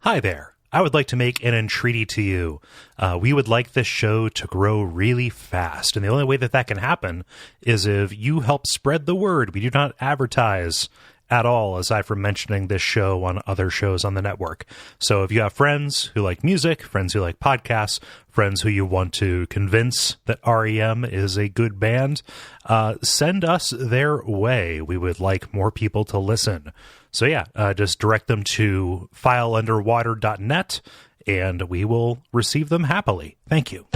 Hi there. I would like to make an entreaty to you. We would like this show to grow really fast, and the only way that that can happen is if you help spread the word. We do not advertise at all, aside from mentioning this show on other shows on the network. So if you have friends who like music, friends who like podcasts, friends who you want to convince that R.E.M. is a good band, send us their way. We would like more people to listen. So yeah, just direct them to fileunderwater.net, and we will receive them happily. Thank you.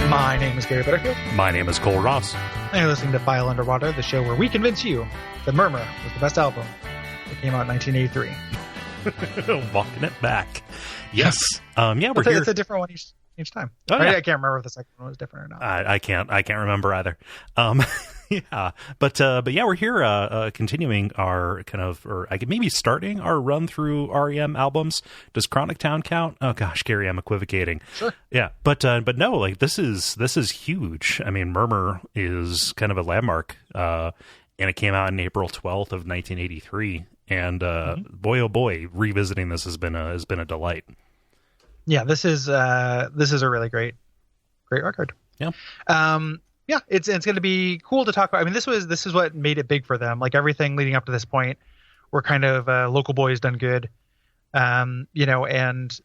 My name is Gary Butterfield. My name is Kole Ross. And you're listening to File Underwater, the show where we convince you that Murmur was the best album that came out in 1983. Walking it back. Yes. We're here. It's a different one each time. Oh, right? yeah. I can't remember if the second one was different or not. I can't remember either. Yeah, but yeah, we're here continuing our maybe starting our run through R.E.M. albums. Does Chronic Town count? Oh gosh, Gary, I'm equivocating. Sure. Yeah, but no, like this is huge. I mean, Murmur is kind of a landmark, and it came out in April 12th of 1983. And boy, oh boy, revisiting this has been a delight. Yeah, this is a really great record. Yeah. Yeah, it's going to be cool to talk about. I mean, this is what made it big for them. Like everything leading up to this point, were kind of local boys done good, and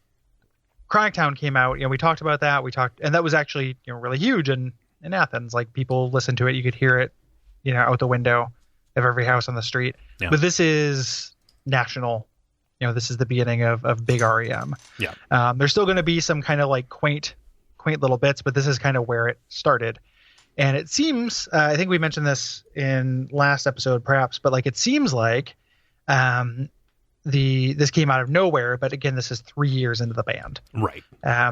Chronic Town came out. We talked about that. And that was actually really huge in Athens. Like people listened to it, you could hear it, out the window of every house on the street. Yeah. But this is national. This is the beginning of big R.E.M. Yeah. There's still going to be some kind of like quaint little bits, but this is kind of where it started. And it seems, I think we mentioned this in last episode, perhaps, but like it seems like this came out of nowhere. But again, this is 3 years into the band, right?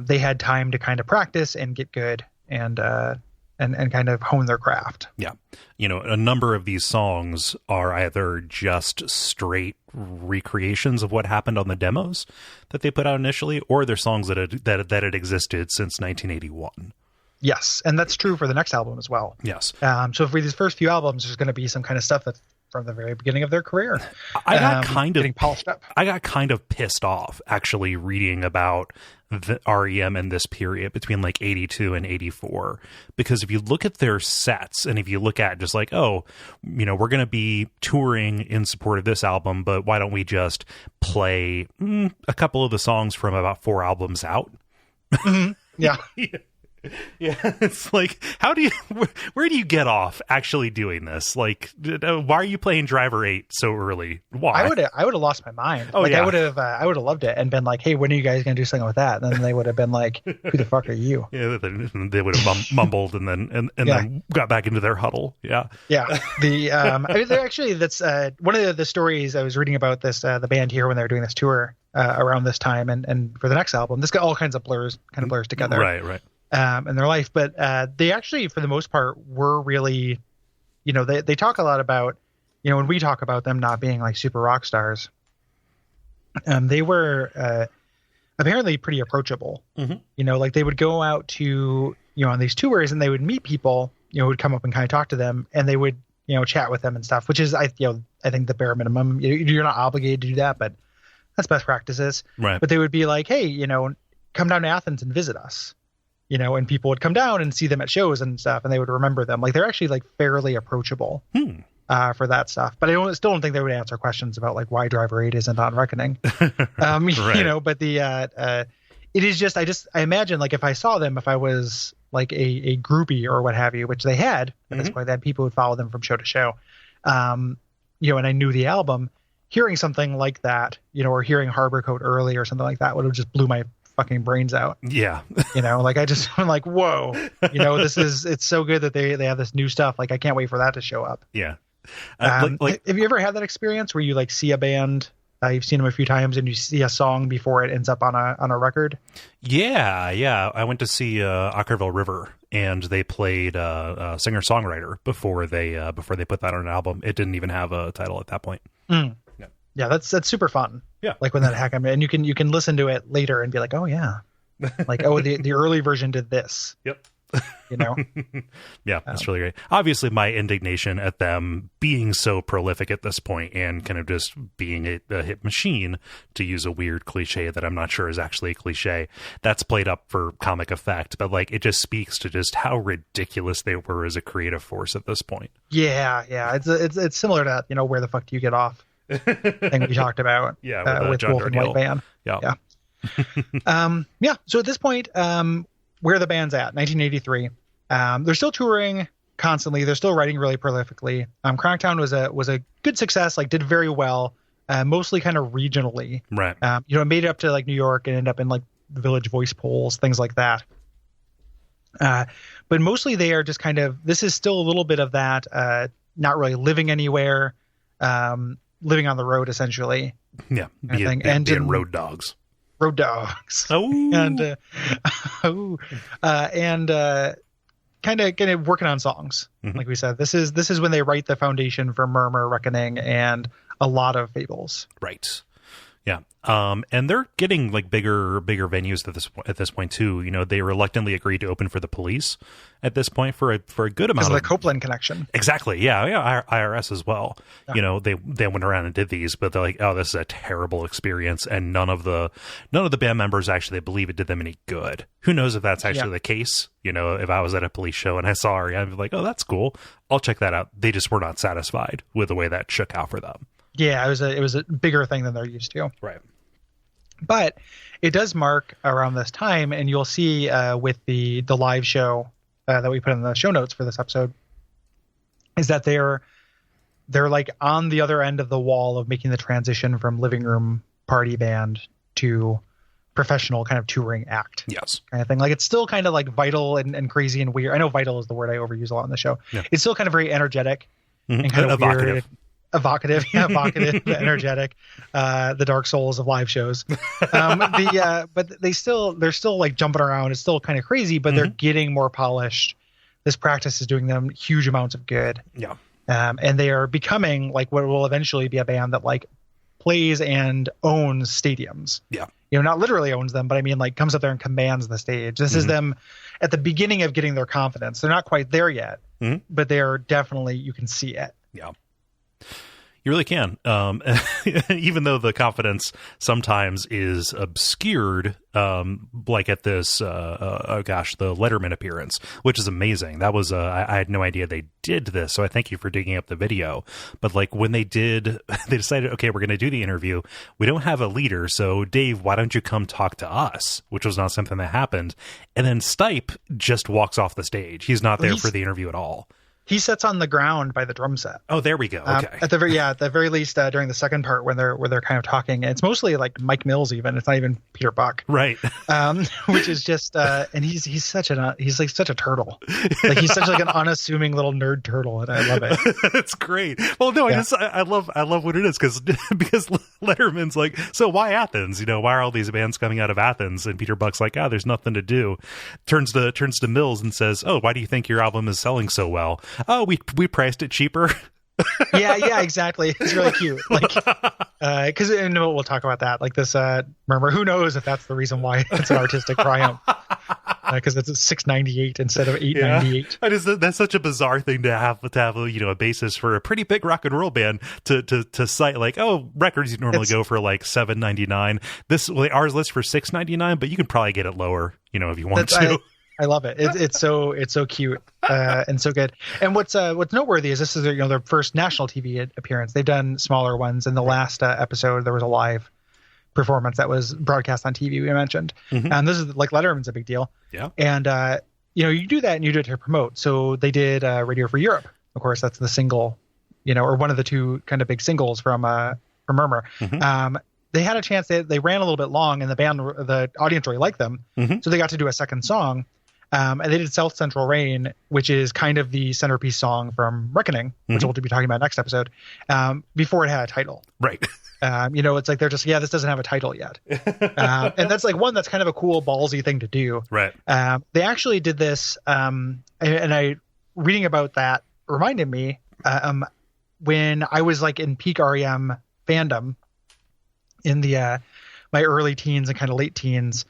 They had time to kind of practice and get good and kind of hone their craft. Yeah, a number of these songs are either just straight recreations of what happened on the demos that they put out initially, or they're songs that had existed since 1981. Yes, and that's true for the next album as well. Yes. So for these first few albums, there's going to be some kind of stuff that's from the very beginning of their career. I got getting polished up. I got kind of pissed off actually reading about the R.E.M. in this period between like 82 and 84, because if you look at their sets and if you look at just like, we're going to be touring in support of this album, but why don't we just play a couple of the songs from about 4 albums out? Mm-hmm. Yeah. Yeah, it's like, where do you get off actually doing this? Like, why are you playing Driver 8 so early? Why? I would have lost my mind. Oh, yeah. I would have loved it and been like, hey, when are you guys going to do something with that? And then they would have been like, who the fuck are you? Yeah, they would have mumbled and then got back into their huddle. Yeah. Yeah. They're actually, that's one of the stories I was reading about this, the band here when they were doing this tour around this time. And for the next album, this got all kinds of blurs together. Right. In their life, but they actually, for the most part, were really, they talk a lot about, when we talk about them not being like super rock stars, they were apparently pretty approachable. Mm-hmm. Like they would go out to, on these tours and they would meet people, who would come up and kind of talk to them, and they would, chat with them and stuff, which is, I think the bare minimum. You're not obligated to do that, but that's best practices. Right. But they would be like, hey, come down to Athens and visit us. And people would come down and see them at shows and stuff, and they would remember them. Like they're actually like fairly approachable for that stuff. But I still don't think they would answer questions about like why Driver 8 isn't on Reckoning. Right. But it is just, I imagine like if I saw them, if I was like a groupie or what have you, which they had at this point, that people would follow them from show to show. And I knew the album, hearing something like that, or hearing Harbor Coat Early or something like that would have just blew my fucking brains out. Yeah. Like I'm like, whoa, it's so good that they have this new stuff. Like I can't wait for that to show up. Yeah. Have you ever had that experience where you like see a band, you've seen them a few times and you see a song before it ends up on a record? Yeah. I went to see Ockerville River, and they played singer-songwriter before they put that on an album. It didn't even have a title at that point. Yeah. Yeah, that's super fun. Yeah. Like when that happened, and you can listen to it later and be like, oh yeah, like, oh, the early version did this. Yep. You know? Yeah, that's really great. Obviously, my indignation at them being so prolific at this point and kind of just being a hit machine, to use a weird cliche that I'm not sure is actually a cliche, that's played up for comic effect. But like, it just speaks to just how ridiculous they were as a creative force at this point. Yeah. It's similar to, you know, Where the Fuck Do You Get Off thing we talked about. Yeah, with Wolf and White Van. Yeah. Yeah. So at this point, where the band's at, 1983. They're still touring constantly. They're still writing really prolifically. Crackdown was a good success, like did very well, mostly kind of regionally. Right. You know, it made it up to like New York and ended up in like the Village Voice polls, things like that. But mostly they are just kind of, this is still a little bit of that, not really living anywhere, living on the road essentially. Yeah. Being road dogs. Road dogs. Oh. And kind of working on songs. Mm-hmm. Like we said, this is when they write the foundation for Murmur, Reckoning, and a lot of Fables. Right. Yeah. And they're getting like bigger venues at this point too. You know, they reluctantly agreed to open for the Police at this point for a good amount of the Copeland connection. Exactly. Yeah. IRS as well. Yeah. You know, they went around and did these, but they're like, oh, this is a terrible experience, and none of the band members actually believe it did them any good. Who knows if that's actually the case? You know, if I was at a Police show and I saw R.E.M, I'd be like, oh, that's cool, I'll check that out. They just were not satisfied with the way that shook out for them. Yeah, it was a bigger thing than they're used to. Right. But it does mark around this time, and you'll see with the live show that we put in the show notes for this episode, is that they're like on the other end of the wall of making the transition from living room party band to professional kind of touring act. Yes. Kind of thing. Like, it's still kind of like vital and crazy and weird. I know vital is the word I overuse a lot in the show. Yeah. It's still kind of very energetic and kind of evocative. Weird. Evocative, energetic, the Dark Souls of live shows. But they're still like jumping around. It's still kind of crazy, but they're getting more polished. This practice is doing them huge amounts of good. Yeah. And they are becoming like what will eventually be a band that like plays and owns stadiums. Yeah. You know, not literally owns them, but I mean like comes up there and commands the stage. This is them at the beginning of getting their confidence. They're not quite there yet, but they are definitely, you can see it. Yeah. You really can. Even though the confidence sometimes is obscured, like at this, the Letterman appearance, which is amazing. That was, I had no idea they did this, so I thank you for digging up the video. But like when they did, they decided, okay, we're going to do the interview. We don't have a leader, so Dave, why don't you come talk to us? Which was not something that happened. And then Stipe just walks off the stage. He's not there for the interview at all. He sits on the ground by the drum set. Oh, there we go. Okay. At the very least, during the second part when they're kind of talking, it's mostly like Mike Mills. Even it's not even Peter Buck, right? Which is just, and he's such a turtle. Like he's such like an unassuming little nerd turtle, and I love it. It's great. Well, no, I love what it is because Letterman's like, so why Athens? You know, why are all these bands coming out of Athens? And Peter Buck's like, there's nothing to do. Turns to Mills and says, oh, why do you think your album is selling so well? Oh, we priced it cheaper. yeah, exactly. It's really cute. Like, because we'll talk about that. Like this Murmur. Who knows if that's the reason why it's an artistic triumph? Because it's $6.98 instead of $8.98. Yeah. That's such a bizarre thing to have a basis for a pretty big rock and roll band to cite like, oh, records normally go for like $7.99. Ours lists for $6.99, but you can probably get it lower, if you want to. I love it. It's so cute and so good. And what's noteworthy is this is their first national TV appearance. They've done smaller ones. In the last episode, there was a live performance that was broadcast on TV. We mentioned, and this is like Letterman's a big deal. Yeah. And you do that and you do it to promote. So they did Radio for Europe. Of course, that's the single, or one of the two kind of big singles from Murmur. They had a chance. They ran a little bit long, and the audience really liked them. So they got to do a second song. And they did South Central Rain, which is kind of the centerpiece song from Reckoning, which we'll be talking about next episode, before it had a title. Right. It's like they're just, this doesn't have a title yet. And that's like one that's kind of a cool, ballsy thing to do. Right. They actually did this, and reading about that reminded me when I was like in peak R.E.M. fandom, in the my early teens and kind of late teens.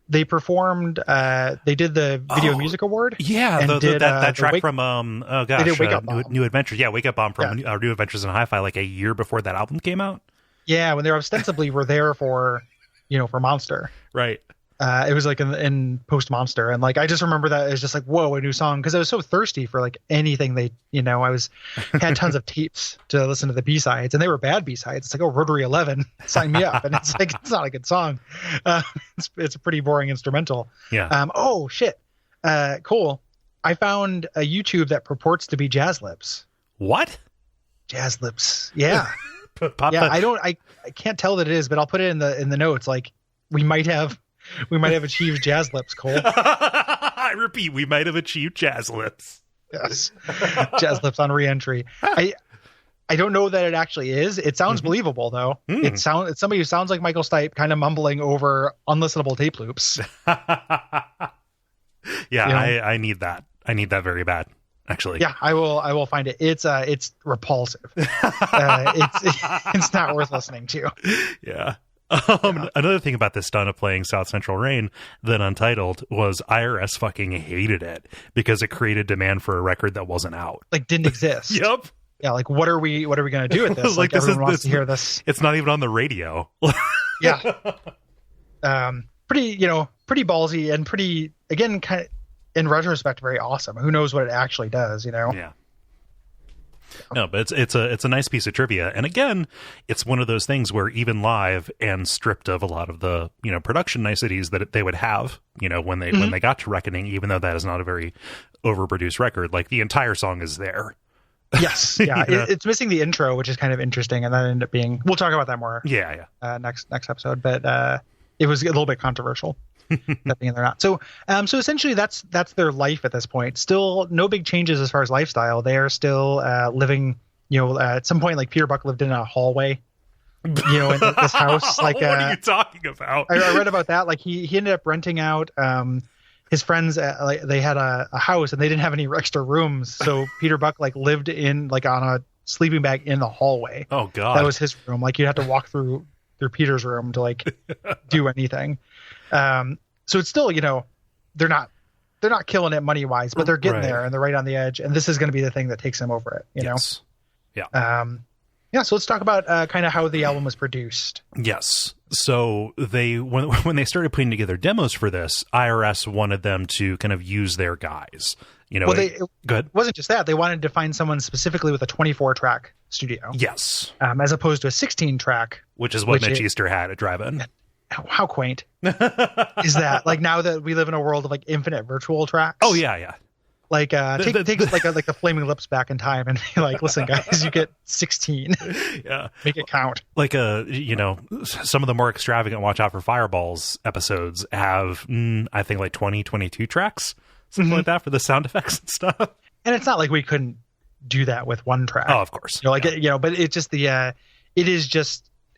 They performed. They did the Video Music Award. Yeah, and that track from they did Wake Up Bomb. New Adventures. Yeah, Wake Up Bomb from New Adventures in Hi-Fi, like a year before that album came out. Yeah, when they ostensibly were there for, for Monster. Right. It was like in post Monster, and like I just remember that it was just like, whoa, a new song, because I was so thirsty for like anything they, I had tons of tapes to listen to the B-sides, and they were bad B-sides. It's like, oh, Rotary 11, sign me up, and it's like, it's not a good song. It's a pretty boring instrumental. Yeah. Oh shit, Cole, I found a YouTube that purports to be Jazz Lips. What? Jazz Lips? Yeah. Pop yeah. I can't tell that it is, but I'll put it in the notes. Like we might have achieved Jazz Lips, Cole. I repeat, we might have achieved Jazz Lips. Yes. Jazz Lips on re-entry. I don't know that it actually is. It sounds believable though. It's somebody who sounds like Michael Stipe kind of mumbling over unlistenable tape loops. Yeah, I need that. I need that very bad, actually. Yeah, I will find it. It's repulsive. It's not worth listening to. Yeah. Another thing about this stunt of playing South Central Rain, then Untitled, was IRS fucking hated it because it created demand for a record that wasn't out. Like didn't exist. Yep. Yeah, like what are we going to do with this? Like everyone wants to hear this. It's not even on the radio. Yeah. Pretty ballsy and pretty, again, kind of in retrospect, very awesome. Who knows what it actually does, Yeah. No, but it's a nice piece of trivia. And again, it's one of those things where even live and stripped of a lot of the, production niceties that they would have, when they got to Reckoning, even though that is not a very overproduced record, like the entire song is there. Yes. Yeah. It's missing the intro, which is kind of interesting. And that ended up being, we'll talk about that more. Yeah. Next episode, but it was a little bit controversial. That being there not. So essentially that's their life at this point. Still no big changes as far as lifestyle. They are still living, at some point, like Peter Buck lived in a hallway, in this house. Like, what are you talking about? I read about that. Like he ended up renting out, his friends, like they had a house and they didn't have any extra rooms. So Peter Buck like lived in like on a sleeping bag in the hallway. Oh God. That was his room. Like you'd have to walk through Peter's room to like do anything. So it's still, they're not killing it money wise, but they're getting there and they're right on the edge. And this is going to be the thing that takes them over it, Yes. Yeah. So let's talk about kind of how the album was produced. Yes. So when they started putting together demos for this, IRS wanted them to kind of use their guys. It wasn't just that. They wanted to find someone specifically with a 24-track studio. Yes. As opposed to a 16-track. Which is what Mitch Easter had at Drive-In. How quaint is that? Like now that we live in a world of like infinite virtual tracks. Oh yeah. Like take like the Flaming Lips back in time and be like, listen guys, you get 16. Yeah. Make it count. Like some of the more extravagant Watch Out for Fireballs episodes have I think like 22 tracks, something like that for the sound effects and stuff. And it's not like we couldn't do that with one track. Oh, of course. But it's just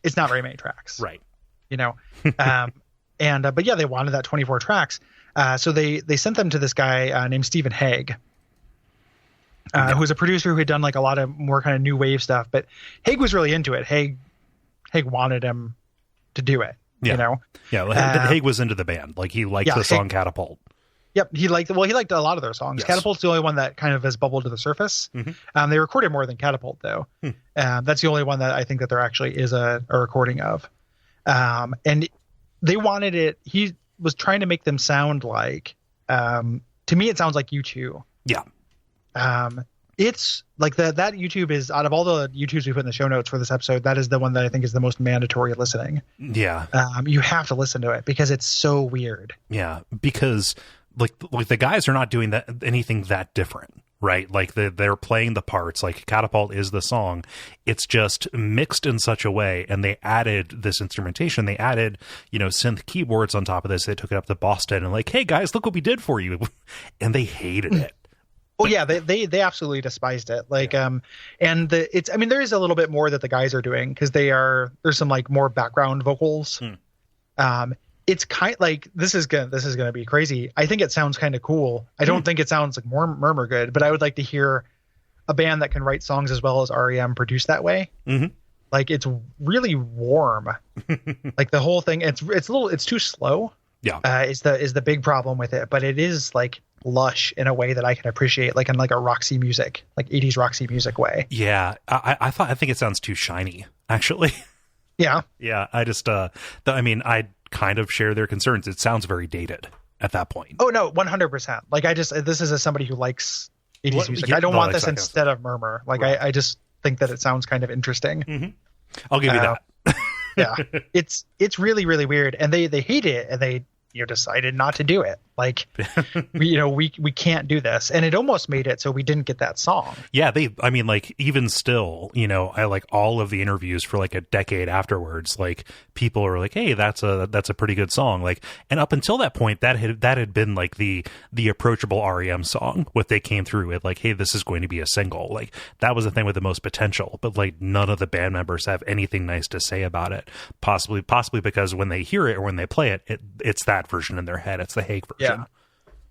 it's not very many tracks. Right. But yeah, they wanted that 24 tracks. So they sent them to this guy named Stephen Hague, who was a producer who had done like a lot of more kind of new wave stuff, but Hague was really into it. Hague wanted him to do it, Yeah, Hague was into the band. Like he liked the song Catapult. Yep. He liked a lot of their songs. Yes. Catapult's the only one that kind of has bubbled to the surface. They recorded more than Catapult though. That's the only one that I think that there actually is a recording of. And they wanted it. He was trying to make them sound like, to me, it sounds like U2. Yeah. It's like that YouTube is, out of all the YouTubes we put in the show notes for this episode, that is the one that I think is the most mandatory listening. Yeah. You have to listen to it because it's so weird. Yeah. Because like the guys are not doing anything that different. Right, like they're playing the parts. Like Catapult is the song. It's just mixed in such a way, and they added this instrumentation. They added, synth keyboards on top of this. They took it up to Boston and like, hey guys, look what we did for you, and they hated it. Oh yeah, they absolutely despised it. Like, there is a little bit more that the guys are doing because there's some like more background vocals. It's kind like this is gonna be crazy. I think it sounds kind of cool. I don't think it sounds like Murmur good, but I would like to hear a band that can write songs as well as R.E.M. produce that way. like it's really warm. Like the whole thing, it's too slow. Yeah. Is the big problem with it, but it is like lush in a way that I can appreciate, like in like a Roxy music, like 80s Roxy music way. Yeah. I think it sounds too shiny, actually. Yeah. Yeah. I just, I kind of share their concerns. It sounds very dated at that point. Oh no, 100%. Like this is as somebody who likes 80s music. I don't want this instead of Murmur. Like right. I just think that it sounds kind of interesting. Mm-hmm. I'll give you that. Yeah. It's really, really weird. And they hate it, and they decided not to do it. Like, we can't do this. And it almost made it so we didn't get that song. Yeah, even still, I like all of the interviews for like a decade afterwards, like people are like, hey, that's a pretty good song. Like, and up until that point, that had been like the approachable R.E.M. song, what they came through with, like, hey, this is going to be a single. Like, that was the thing with the most potential, but like none of the band members have anything nice to say about it. Possibly because when they hear it or when they play it, it's that version in their head. It's the Hague version. Yeah.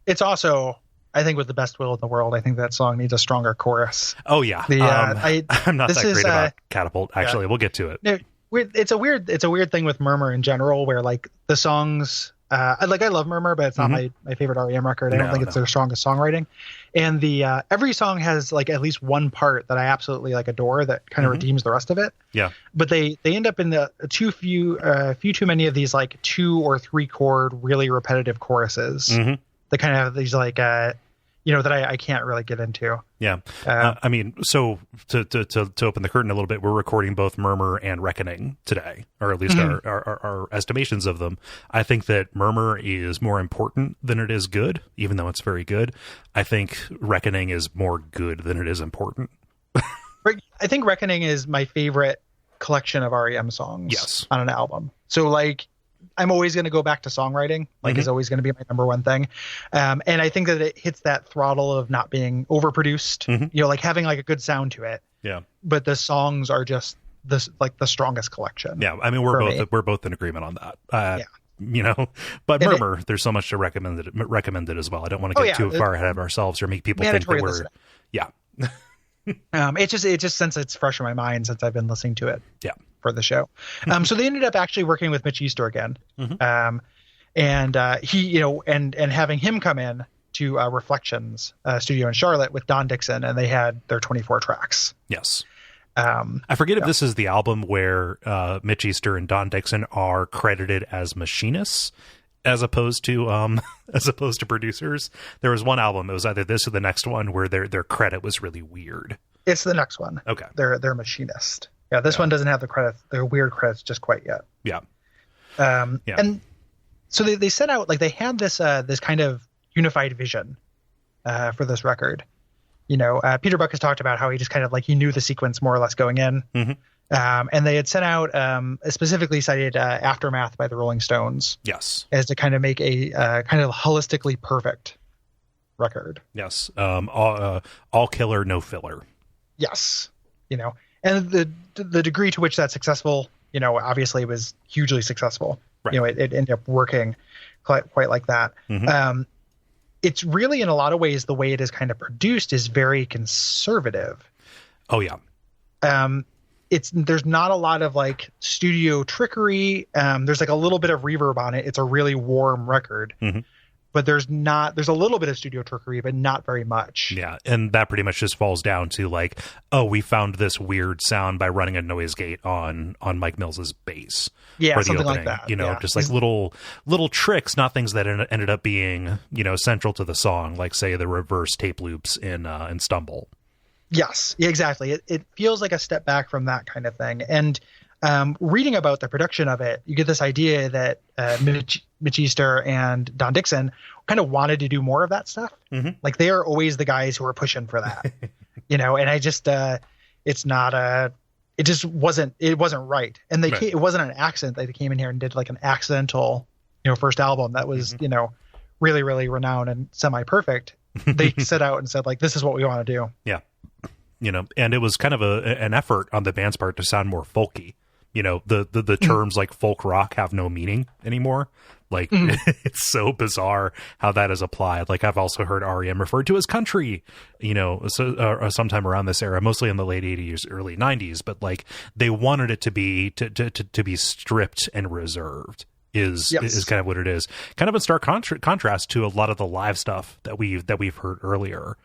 It's also, I think, with the best will in the world, I think that song needs a stronger chorus. Oh yeah. I'm not that great about Catapult. Actually, we'll get to it. No, it's a weird thing with Murmur in general, where like the songs, I love Murmur, but it's not my favorite R.E.M. record. I don't think it's their strongest songwriting. And the every song has like at least one part that I absolutely like adore that kind of redeems the rest of it. Yeah. But they end up in the few too many of these like 2 or 3 chord really repetitive choruses. Mm-hmm. That kind of have these like that I can't really get into. Yeah. So to open the curtain a little bit, we're recording both Murmur and Reckoning today, or at least our estimations of them. I think that Murmur is more important than it is good, even though it's very good. I think Reckoning is more good than it is important. I think Reckoning is my favorite collection of R.E.M. songs on an album. So like, I'm always going to go back to songwriting, like is always going to be my number one thing. And I think that it hits that throttle of not being overproduced, like having like a good sound to it. Yeah. But the songs are just like the strongest collection. Yeah. I mean, we're both in agreement on that. But Murmur, there's so much to recommend it as well. I don't want to get too far ahead of ourselves or make people think that we're, It's just since it's fresh in my mind, since I've been listening to it. Yeah. For the show. So they ended up actually working with Mitch Easter again. And he, and having him come in to Reflections studio in Charlotte with Don Dixon, and they had their 24 tracks. Yes. I forget if this is the album where Mitch Easter and Don Dixon are credited as machinists as opposed to producers. There was one album, it was either this or the next one, where their credit was really weird. It's the next one. Okay. They're machinist. Yeah, this one doesn't have the weird credits just quite yet. Yeah. And so they set out, like, they had this kind of unified vision for this record. Peter Buck has talked about how he just kind of like, he knew the sequence more or less going in. And they had sent out specifically cited Aftermath by the Rolling Stones. Yes. As to kind of make a kind of holistically perfect record. Yes. All killer, no filler. Yes. And the degree to which that's successful, obviously was hugely successful. Right. It ended up working quite like that. It's really, in a lot of ways, the way it is kind of produced is very conservative. Oh yeah. There's not a lot of like studio trickery. There's like a little bit of reverb on it. It's a really warm record. But there's a little bit of studio trickery, but not very much. Yeah. And that pretty much just falls down to like, oh, we found this weird sound by running a noise gate on Mike Mills's bass. Yeah, for the something opening. like that. Just like little tricks, not things that ended up being, central to the song, like say the reverse tape loops in Stumble. Yes, exactly. It feels like a step back from that kind of thing. And reading about the production of it, you get this idea that Mitch Easter and Don Dixon kind of wanted to do more of that stuff. Like they are always the guys who are pushing for that, and I just, it just wasn't right. And it wasn't an accident that they came in here and did like an accidental, first album that was, really, really renowned and semi-perfect. They set out and said like, this is what we want to do. Yeah. And it was kind of an effort on the band's part to sound more folky the terms like folk rock have no meaning anymore. Like, it's so bizarre how that is applied. Like, I've also heard R.E.M. referred to as country, sometime around this era, mostly in the late 80s, early 90s. But like, they wanted it to be to be stripped and reserved. Is kind of what it is. Kind of in stark contrast to a lot of the live stuff that we've heard earlier.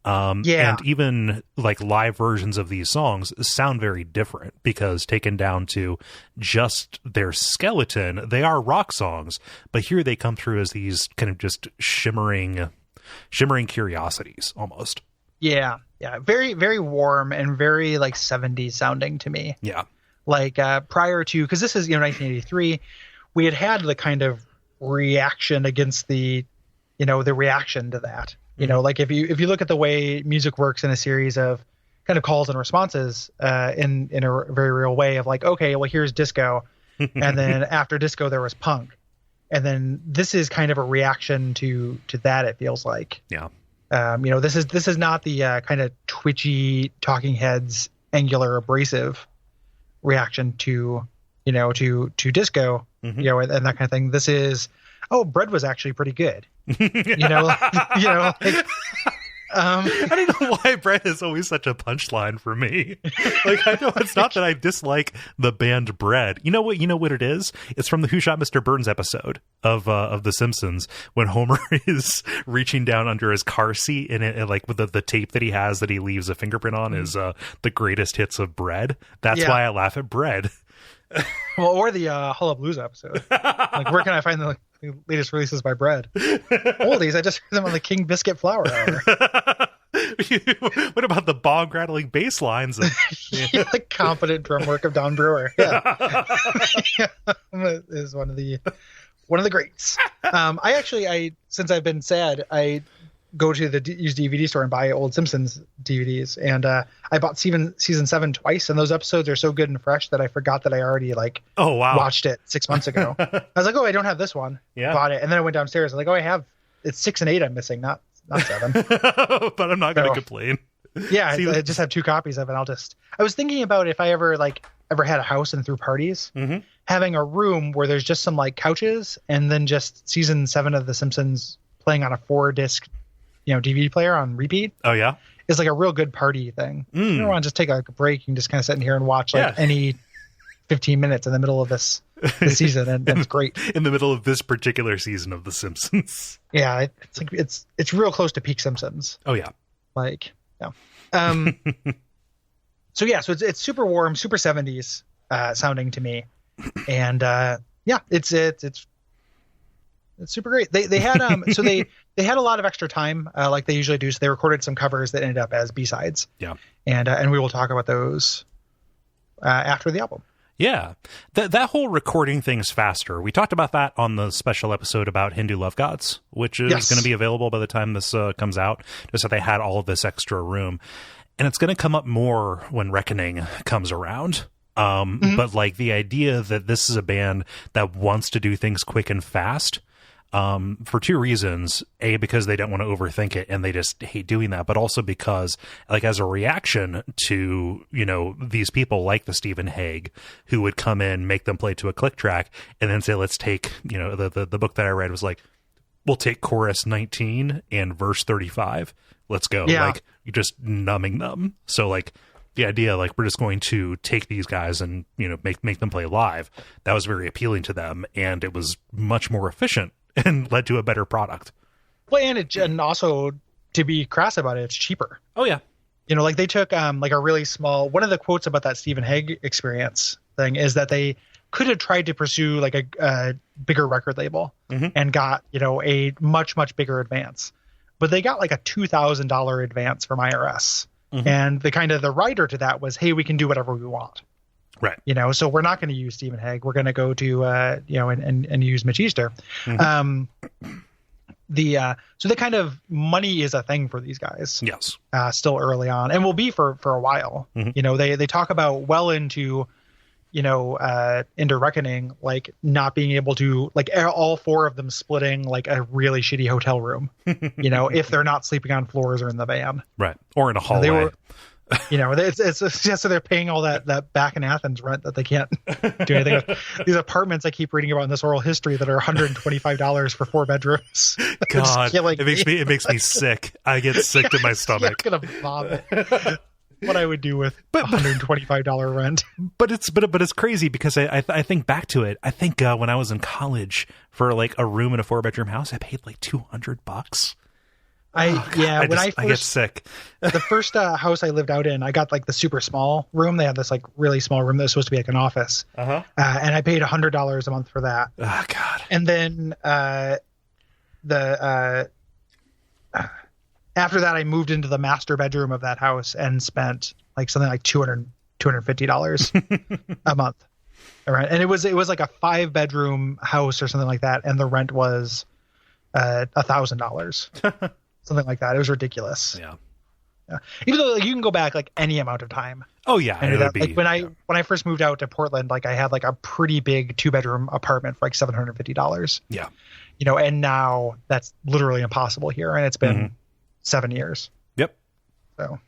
And even like live versions of these songs sound very different because taken down to just their skeleton, they are rock songs, but here they come through as these kind of just shimmering curiosities almost. Yeah. Very, very warm and very like 70s sounding to me. Yeah. Like prior to, because this is 1983, we had the kind of reaction against the reaction to that. Like if you look at the way music works in a series of kind of calls and responses in a very real way of like, okay, well, here's disco. And then after disco, there was punk. And then this is kind of a reaction to that, it feels like. Yeah. This is not the kind of twitchy Talking Heads, angular, abrasive reaction to disco, and that kind of thing. This is, Bread was actually pretty good. I don't know why Bread is always such a punchline for me. Like, I know it's not that I dislike the band Bread. You know what it is? It's from the Who Shot Mr. Burns episode of The Simpsons when Homer is reaching down under his car seat and like with the tape that he has that he leaves a fingerprint on is the greatest hits of Bread. That's why I laugh at Bread. Well, or the Hulla Blues episode. Like, where can I find the latest releases by Bread? Oldies, I just heard them on the King Biscuit Flour Hour. What about the bog rattling bass lines? The competent drum work of Don Brewer. Yeah. Is one of the greats. I since I've been sad, I go to the used DVD store and buy old Simpsons DVDs, and I bought season 7 twice, and those episodes are so good and fresh that I forgot that I already watched it 6 months ago. I was like, I don't have this one. Bought it, and then I went downstairs. I was like, I have. It's 6 and 8 I'm missing, not 7. But I'm not going to complain. Yeah, I just have 2 copies of it. I was thinking about if I ever had a house and threw parties, having a room where there's just some like couches and then just season 7 of The Simpsons playing on a 4-disc DVD player on repeat. Oh yeah, is like a real good party thing. You don't want to just take a break and just kind of sit in here and watch any 15 minutes in the middle of this season, and it's great. In the middle of this particular season of The Simpsons. Yeah, it's real close to peak Simpsons. Oh yeah, So it's super warm, super 70s sounding to me, and it's super great. They had they had a lot of extra time, like they usually do. So they recorded some covers that ended up as B-sides. Yeah, and we will talk about those after the album. Yeah, that whole recording thing's faster. We talked about that on the special episode about Hindu love gods, which is going to be available by the time this comes out. Just that they had all of this extra room, and it's going to come up more when Reckoning comes around. But like the idea that this is a band that wants to do things quick and fast. For 2 reasons. A, because they don't want to overthink it and they just hate doing that, but also because like as a reaction to, these people like the Stephen Hague who would come in, make them play to a click track and then say, let's take, the book that I read was like, we'll take chorus 19 and verse 35. Let's go. Yeah. Like you're just numbing them. So like the idea, like we're just going to take these guys and, make them play live. That was very appealing to them. And it was much more efficient and led to a better product. Well, and also to be crass about it, it's cheaper. Oh yeah. Like they took like a really small, one of the quotes about that Stephen Hague experience thing is that they could have tried to pursue like a bigger record label and got, a much, much bigger advance, but they got like a $2,000 advance from IRS. And the writer to that was, hey, we can do whatever we want. Right. So we're not going to use Stephen Hague. We're going to go to, and use Mitch Easter. So the kind of money is a thing for these guys. Yes. Still early on, and will be for a while. They talk about well into, into Reckoning, like not being able to, like all 4 of them splitting like a really shitty hotel room, if they're not sleeping on floors or in the van. Right. Or in a hallway. It's just so they're paying all that back in Athens rent that they can't do anything with. These apartments I keep reading about in this oral history that are $125 for 4 bedrooms. God, it makes me sick. I get sick to my stomach. I'm gonna vomit. What I would do with $125 rent. But it's crazy because I think back to it. I think when I was in college for like a room in a 4-bedroom house, I paid like $200. I get sick. The first house I lived out in, I got like the super small room. They had this like really small room that was supposed to be like an office. And I paid $100 a month for that. Oh God. And then after that, I moved into the master bedroom of that house and spent like something like $250 a month. Right. And it was like a 5-bedroom house or something like that. And the rent was $1,000. Something like that. It was ridiculous. Yeah. Even though like, you can go back like any amount of time. Oh yeah. And like when I first moved out to Portland, like I had like a pretty big 2-bedroom apartment for like $750. Yeah. And now that's literally impossible here. And it's been 7 years. Yep. So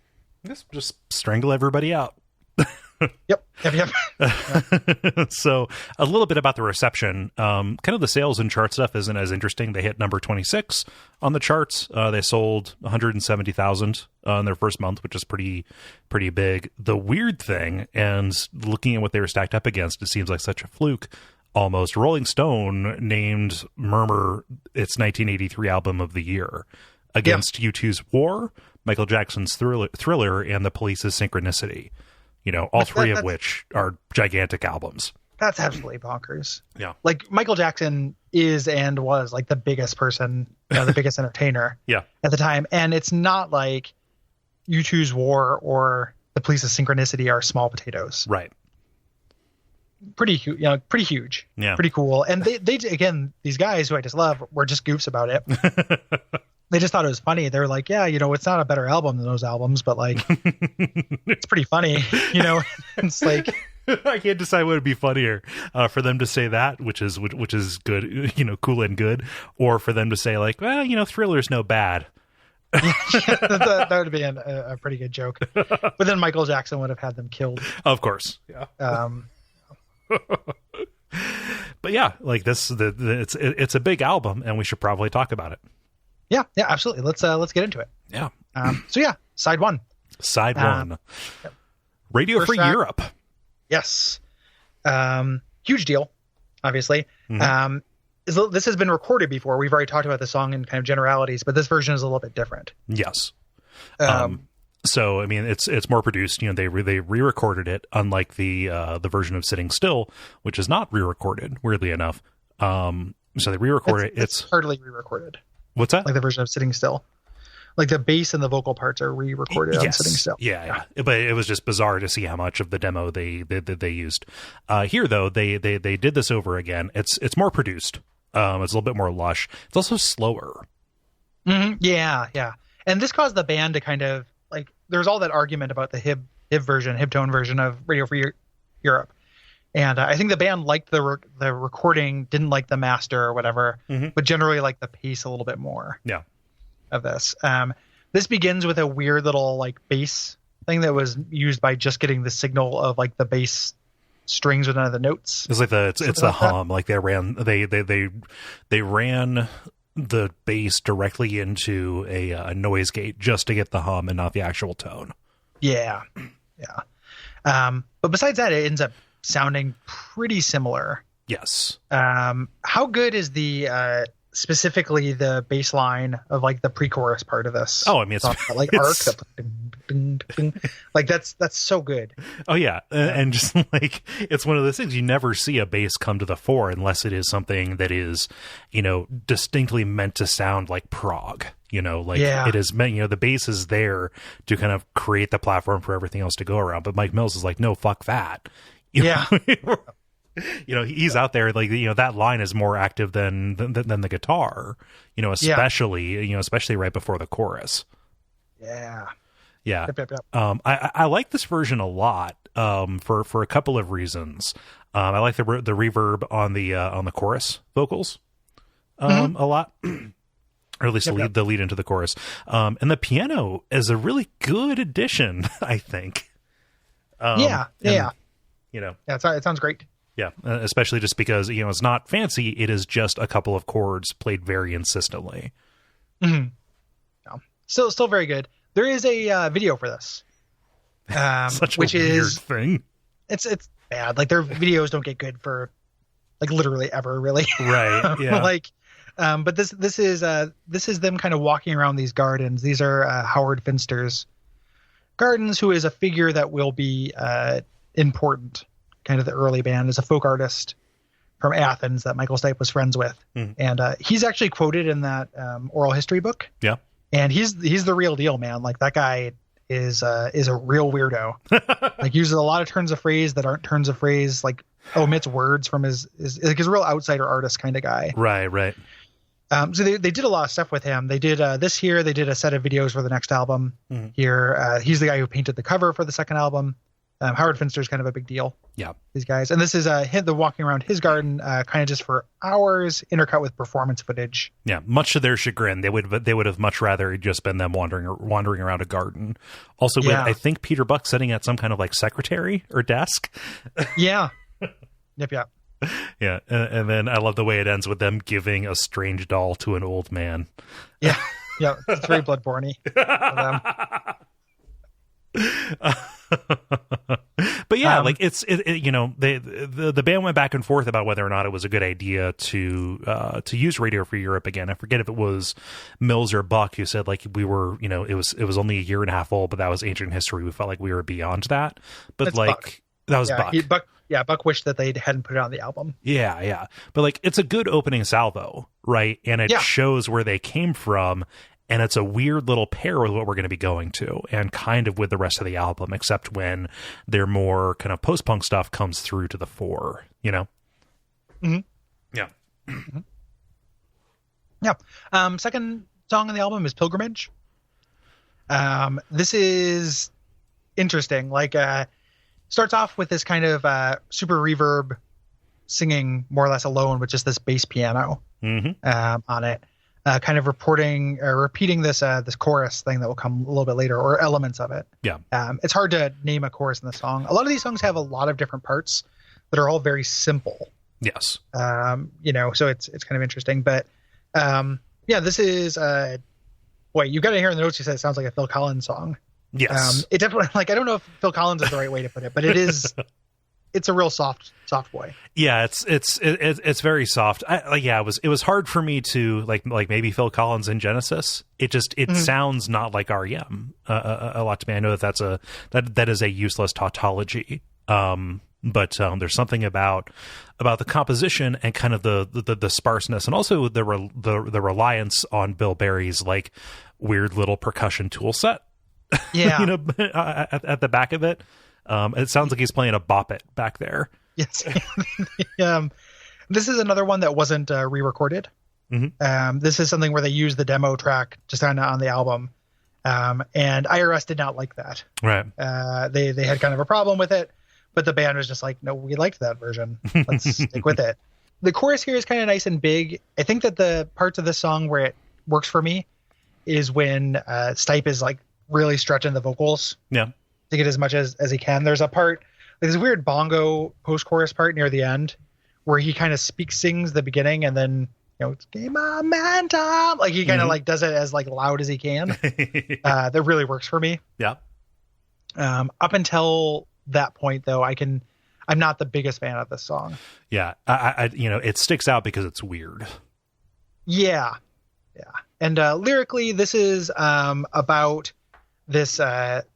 just strangle everybody out. Yep. So a little bit about the reception. Kind of the sales and chart stuff isn't as interesting. They hit number 26 on the charts. They sold 170,000 in their first month, which is pretty big. The weird thing, and looking at what they were stacked up against, it seems like such a fluke. Almost. Rolling Stone named Murmur its 1983 album of the year against U2's War, Michael Jackson's Thriller, and The Police's Synchronicity. All three of which are gigantic albums. That's absolutely bonkers. Yeah. Like Michael Jackson is and was like the biggest person, the biggest entertainer at the time. And it's not like U2's War or The Police's Synchronicity are small potatoes. Right. Pretty huge. Yeah. Pretty cool. And they again, these guys who I just love were just goofs about it. They just thought it was funny. They were like, yeah, it's not a better album than those albums, but like, it's pretty funny, It's like, I can't decide what would be funnier for them to say that, which is good, cool and good, or for them to say like, well, Thriller's no bad. that would have been a pretty good joke. But then Michael Jackson would have had them killed. Of course, yeah. But yeah, like this, it's a big album, and we should probably talk about it. Yeah, absolutely. Let's get into it. Yeah. Side one. Yep. Radio First Free track, Europe. Yes. Huge deal, obviously. Mm-hmm. This has been recorded before. We've already talked about the song in kind of generalities, but this version is a little bit different. Yes. So I mean, it's more produced. They re-recorded it, unlike the version of Sitting Still, which is not re-recorded. Weirdly enough, so they re-recorded it. It's hardly re-recorded. What's that? Like the version of Sitting Still. Like the bass and the vocal parts are re-recorded on Sitting Still. Yeah. But it was just bizarre to see how much of the demo they used. Here though, they did this over again. It's more produced. It's a little bit more lush. It's also slower. Mm-hmm. Yeah. And this caused the band to kind of like. There's all that argument about the hib-tone version of Radio Free Europe. And I think the band liked the recording, didn't like the master or whatever, but generally liked the pace a little bit more. Yeah. Of this. This begins with a weird little like bass thing that was used by just getting the signal of like the bass strings with none of the notes. It's like it's the hum. Like they ran the bass directly into a noise gate just to get the hum and not the actual tone. Yeah. But besides that, it ends up sounding pretty similar. Yes. How good is the specifically the bass line of like the pre-chorus part of this? Oh, I mean, it's like arc. Like that's so good. Oh yeah, and just like it's one of those things you never see a bass come to the fore unless it is something that is, distinctly meant to sound like prog. It is meant. The bass is there to kind of create the platform for everything else to go around. But Mike Mills is like, no, fuck that. He's out there like that line is more active than the guitar. Especially right before the chorus. Yeah. Yep. I like this version a lot for a couple of reasons. I like the reverb on the chorus vocals a lot. or at least the lead into the chorus. And the piano is a really good addition, I think. Yeah. You know, it sounds great. Yeah, especially just because, you know, it's not fancy. It is just a couple of chords played very insistently. Mm-hmm. Yeah. Still very good. There is a video for this, Such which a weird is thing. It's bad. Like, their videos don't get good for like literally ever, really. Right. Yeah. But this is them kind of walking around these gardens. These are Howard Finster's gardens, who is a figure that will be important. Kind of the early band, is a folk artist from Athens that Michael Stipe was friends with, and he's actually quoted in that oral history book. Yeah, and he's the real deal, man. Like, that guy is a real weirdo. Like, uses a lot of turns of phrase that aren't turns of phrase. Like, omits words from his like, he's a real outsider artist kind of guy. Right. So they did a lot of stuff with him. They did this year. They did a set of videos for the next album. Here, he's the guy who painted the cover for the second album. Howard Finster's kind of a big deal. Yeah, these guys, and this is the walking around his garden, kind of just for hours, intercut with performance footage. Yeah, much to their chagrin, they would have much rather just been them wandering around a garden. Also, with I think Peter Buck sitting at some kind of like secretary or desk. Yeah. Yep. Yeah, and then I love the way it ends with them giving a strange doll to an old man. Yeah, it's very Bloodborne-y for them. But yeah, like it's you know, the band went back and forth about whether or not it was a good idea to use Radio Free Europe again. I forget if it was Mills or Buck who said, like, we were, you know, it was only a year and a half old, but that was ancient history. We felt like we were beyond that. But that's like Buck. That was Buck. Buck wished that they hadn't put it on the album. Yeah. But like, it's a good opening salvo, right? And it shows where they came from. And it's a weird little pair with what we're going to be going to, and kind of with the rest of the album, except when their more kind of post-punk stuff comes through to the fore, you know? Mm-hmm. Yeah. Mm-hmm. Yeah. Second song on the album is Pilgrimage. This is interesting. Like, starts off with this kind of super reverb singing more or less alone with just this bass piano on it. Kind of repeating this chorus thing that will come a little bit later, or elements of it. Yeah. It's hard to name a chorus in the song. A lot of these songs have a lot of different parts that are all very simple. Yes. You know, so it's kind of interesting. But this is you got to hear in the notes. You said it sounds like a Phil Collins song. Yes. It definitely, like, I don't know if Phil Collins is the right way to put it, but it is. It's a real soft boy. Yeah, it's very soft. It was hard for me to like maybe Phil Collins in Genesis. It sounds not like R.E.M. A lot to me. I know that is a useless tautology. But there's something about the composition and kind of the sparseness, and also the reliance on Bill Berry's like weird little percussion tool set. Yeah, you know, at the back of it. It sounds like he's playing a bop it back there. Yes. This is another one that wasn't re-recorded. This is something where they used the demo track just on the album. And IRS did not like that. Right. They had kind of a problem with it, but the band was just like, no, we liked that version. Let's stick with it. The chorus here is kind of nice and big. I think that the parts of the song where it works for me is when Stipe is like really stretching the vocals. Yeah. To get as much as he can. There's a part, like this weird bongo post-chorus part near the end where he kind of sings the beginning, and then, you know, it's game on man time. Like, he kind of like does it as like loud as he can. That really works for me. Yeah. Up until that point, though, I'm not the biggest fan of this song. Yeah. I you know, it sticks out because it's weird. Yeah. And lyrically, this is about this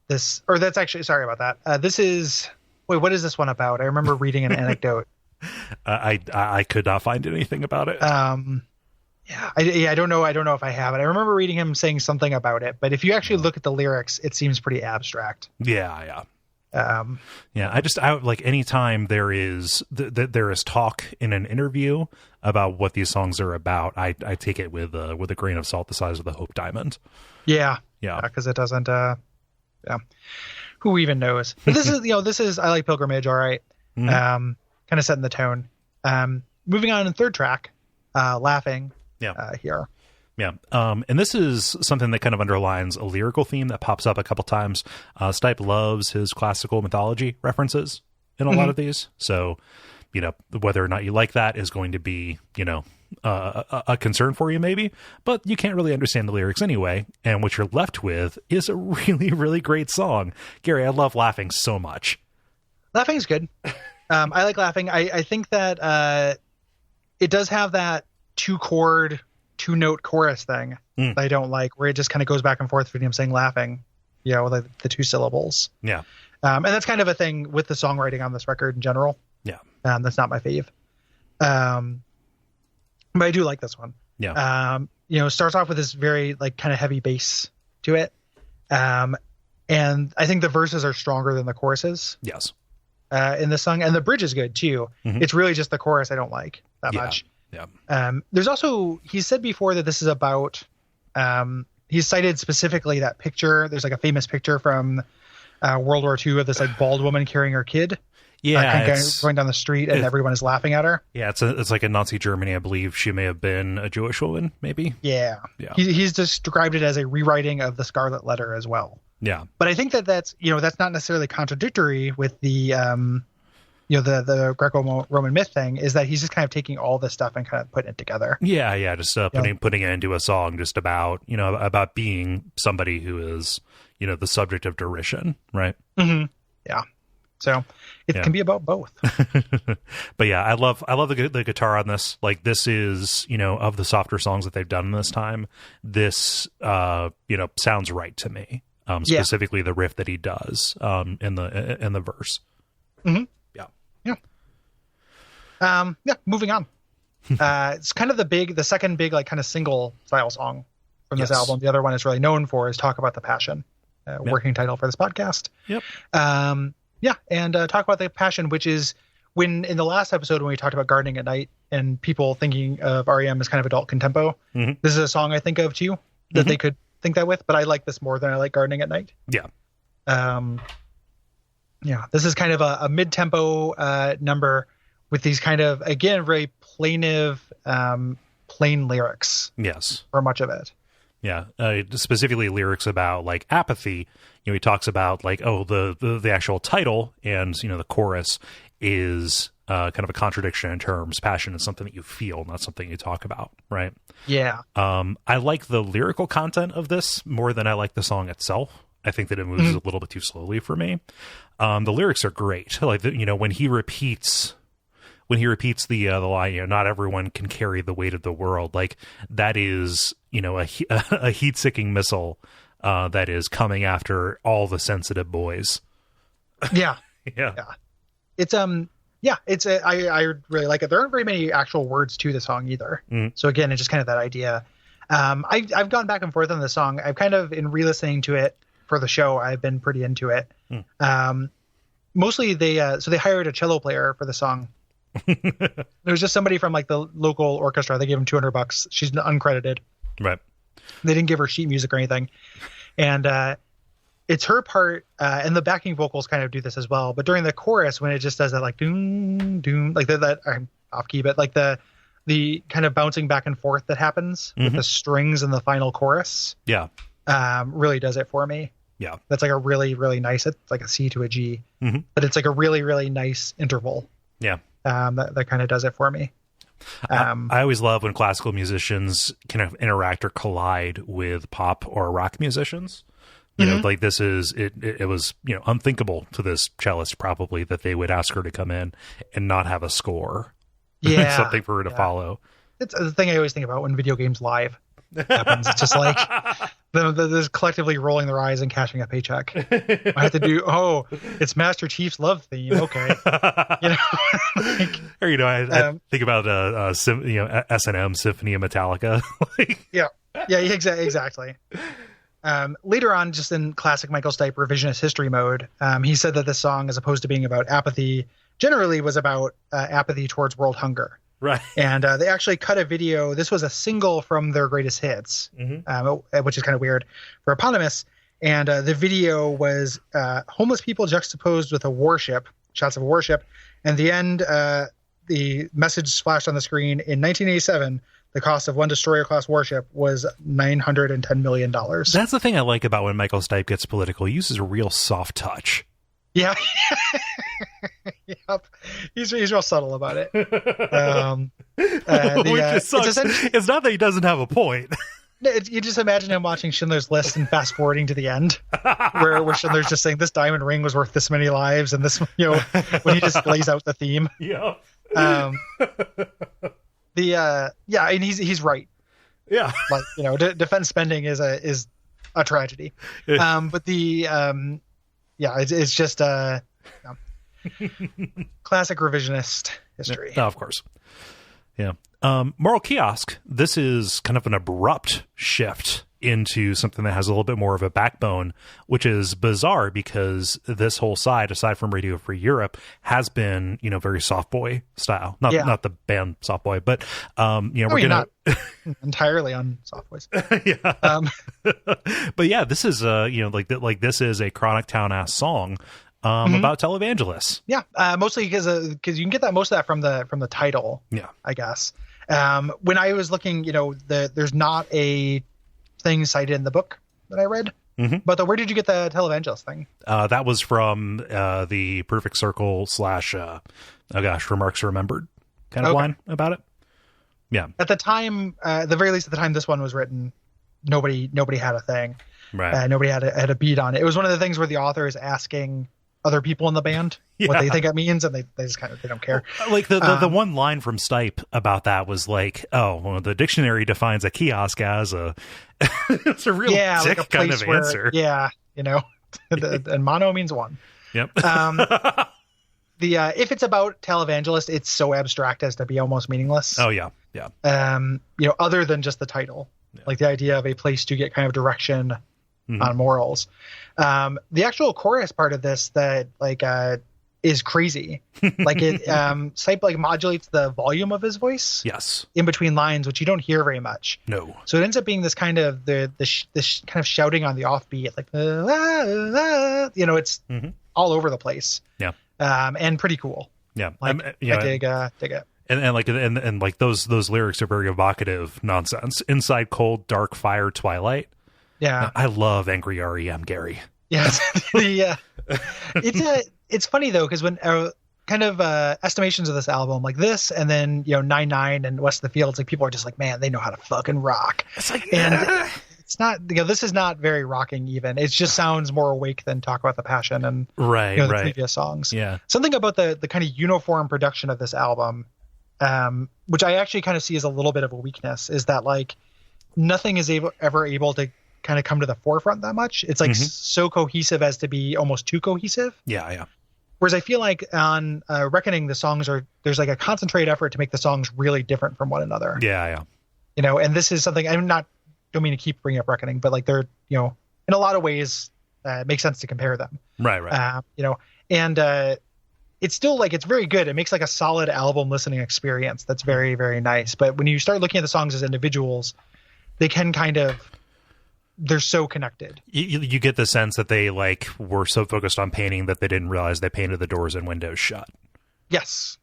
that's actually, sorry about that. This is, what is this one about? I remember reading an anecdote. I could not find anything about it. I don't know if I have it. I remember reading him saying something about it, but if you actually look at the lyrics, it seems pretty abstract. Yeah. I like anytime there is talk in an interview about what these songs are about, I take it with a grain of salt the size of the Hope Diamond. Yeah, because it doesn't. Who even knows? But this is I like Pilgrimage. All right, kind of setting the tone. Moving on in third track, Laughing. Yeah. Here. Yeah. And this is something that kind of underlines a lyrical theme that pops up a couple times. Stipe loves his classical mythology references in a lot of these. So, you know, whether or not you like that is going to be, you know, a concern for you maybe, but you can't really understand the lyrics anyway. And what you're left with is a really, really great song. Gary, I love Laughing so much. Laughing is good. I like Laughing. I think that it does have that 2-chord, 2-note chorus thing that I don't like, where it just kind of goes back and forth between him saying laughing, you know, like the 2 syllables. Yeah. And that's kind of a thing with the songwriting on this record in general. Yeah. That's not my fave. But I do like this one. Yeah. You know, starts off with this very like kind of heavy bass to it. And I think the verses are stronger than the choruses. Yes. In this song, and the bridge is good too. It's really just the chorus I don't like that much. Yeah. There's also, he said before that this is about, he's cited specifically that picture. There's like a famous picture from World War II of this like bald woman carrying her kid. Yeah, going down the street and everyone is laughing at her. Yeah, it's like in Nazi Germany, I believe she may have been a Jewish woman, maybe. Yeah. He's described it as a rewriting of the Scarlet Letter as well. Yeah, but I think that's you know, that's not necessarily contradictory with the you know, the Greco-Roman myth thing, is that he's just kind of taking all this stuff and kind of putting it together. Yeah, just putting it into a song just about, you know, about being somebody who is, you know, the subject of derision, right? Mm-hmm. Yeah. So it can be about both. But yeah, I love the guitar on this. Like, this is, you know, of the softer songs that they've done this time, this you know, sounds right to me. Specifically the riff that he does in the verse. Mm-hmm. Yeah. Moving on. It's kind of the second big like kind of single style song from this album. The other one is really known for is Talk About the Passion, working title for this podcast. Yep. And Talk About the Passion, which is when in the last episode when we talked about Gardening at Night and people thinking of R.E.M. as kind of adult contempo, this is a song I think of too that they could think that with, but I like this more than I like Gardening at Night. Yeah. This is kind of a mid-tempo number with these kind of, again, very plain lyrics. Yes. For much of it. Yeah. Specifically lyrics about like apathy. You know, he talks about like, the actual title and, you know, the chorus is kind of a contradiction in terms. Passion is something that you feel, not something you talk about. Right. Yeah. I like the lyrical content of this more than I like the song itself. I think that it moves a little bit too slowly for me. The lyrics are great. Like, you know, when he repeats the line, you know, not everyone can carry the weight of the world. Like, that is, you know, a heat-seeking missile that is coming after all the sensitive boys. Yeah. Yeah. It's I really like it. There aren't very many actual words to the song either. So again, it's just kind of that idea. I've gone back and forth on the song. I've kind of, in re-listening to it for the show, I've been pretty into it. Mostly they hired a cello player for the song. There was just somebody from like the local orchestra. They gave him $200. She's uncredited. Right. They didn't give her sheet music or anything. And it's her part, and the backing vocals kind of do this as well. But during the chorus, when it just does that like doom doom, like that I'm off key, but like the kind of bouncing back and forth that happens with the strings in the final chorus. Yeah. Really does it for me. Yeah. That's like a really, really nice, it's like a C to a G, but it's like a really, really nice interval. Yeah. That kind of does it for me. I always love when classical musicians kind of interact or collide with pop or rock musicians. You know, like this is, it was, you know, unthinkable to this cellist probably that they would ask her to come in and not have a score. Yeah. Something for her to follow. It's the thing I always think about when video games live happens. It's just like there's collectively rolling their eyes and cashing a paycheck. I have to do, it's Master Chief's love theme. Okay. You know, like, or, you know, I think about S&M Symphony of Metallica. Yeah, exactly. Later on, just in classic Michael Stipe revisionist history mode, he said that this song, as opposed to being about apathy, generally was about apathy towards world hunger. Right. And they actually cut a video. This was a single from their greatest hits, which is kind of weird for eponymous. And the video was homeless people juxtaposed with a warship, shots of a warship. And at the end, the message flashed on the screen: in 1987, the cost of one destroyer-class warship was $910 million. That's the thing I like about when Michael Stipe gets political. He uses a real soft touch. Yeah. Yep. He's real subtle about it. It's not that he doesn't have a point. You just imagine him watching Schindler's List and fast forwarding to the end, where Schindler's just saying this diamond ring was worth this many lives, and this, when he just lays out the theme. Yeah. And he's right. Yeah. Like, defense spending is a tragedy. But it's just classic revisionist history. Oh, of course. Yeah. Moral Kiosk, this is kind of an abrupt shift into something that has a little bit more of a backbone, which is bizarre because this whole side, aside from Radio Free Europe, has been, very soft boy style. Not the band Soft Boy, but we're gonna not entirely on soft boys. Yeah. But yeah, this is this is a Chronic Town ass song about televangelists. Yeah, mostly because you can get most of that from the title. Yeah, I guess. When I was looking, there's not a thing cited in the book that I read. Mm-hmm. But where did you get the televangelist thing? That was from the Perfect Circle / Remarks Remembered kind of line about it. Yeah. At the time, the very least at the time this one was written, nobody had a thing. Right. Nobody had a beat on it. It was one of the things where the author is asking other people in the band what they think it means, and they just they don't care. Like the one line from Stipe about that was like, the dictionary defines a kiosk as it's a real dick like kind of answer. Yeah, and mono means one. Yep. If it's about televangelist, it's so abstract as to be almost meaningless. Oh yeah. Other than just the title, like the idea of a place to get kind of direction on morals. The actual chorus part of this that is crazy. Like Stipe modulates the volume of his voice. Yes. In between lines, which you don't hear very much. No. So it ends up being this kind of this kind of shouting on the offbeat, like it's all over the place. Yeah. And pretty cool. Yeah. I dig it. And those lyrics are very evocative nonsense. Inside cold, dark fire, twilight. Yeah. I love angry R.E.M. Gary. Yes. It's funny though, because when estimations of this album like this and then 9/9 and West of the Fields, like people are just like, man, they know how to fucking rock. It's like, and it's not, this is not very rocking even. It just sounds more awake than Talk About the Passion and the previous songs. Yeah. Something about the kind of uniform production of this album, which I actually kind of see as a little bit of a weakness, is that like nothing is ever able to kind of come to the forefront that much. It's like so cohesive as to be almost too cohesive. Yeah. Whereas I feel like on Reckoning, there's like a concentrated effort to make the songs really different from one another. Yeah. And this is something don't mean to keep bringing up Reckoning, but like they're, in a lot of ways, it makes sense to compare them. Right. And it's still like, it's very good. It makes like a solid album listening experience. That's very, very nice. But when you start looking at the songs as individuals, they can they're so connected. You get the sense that they were so focused on painting that they didn't realize they painted the doors and windows shut. Yes.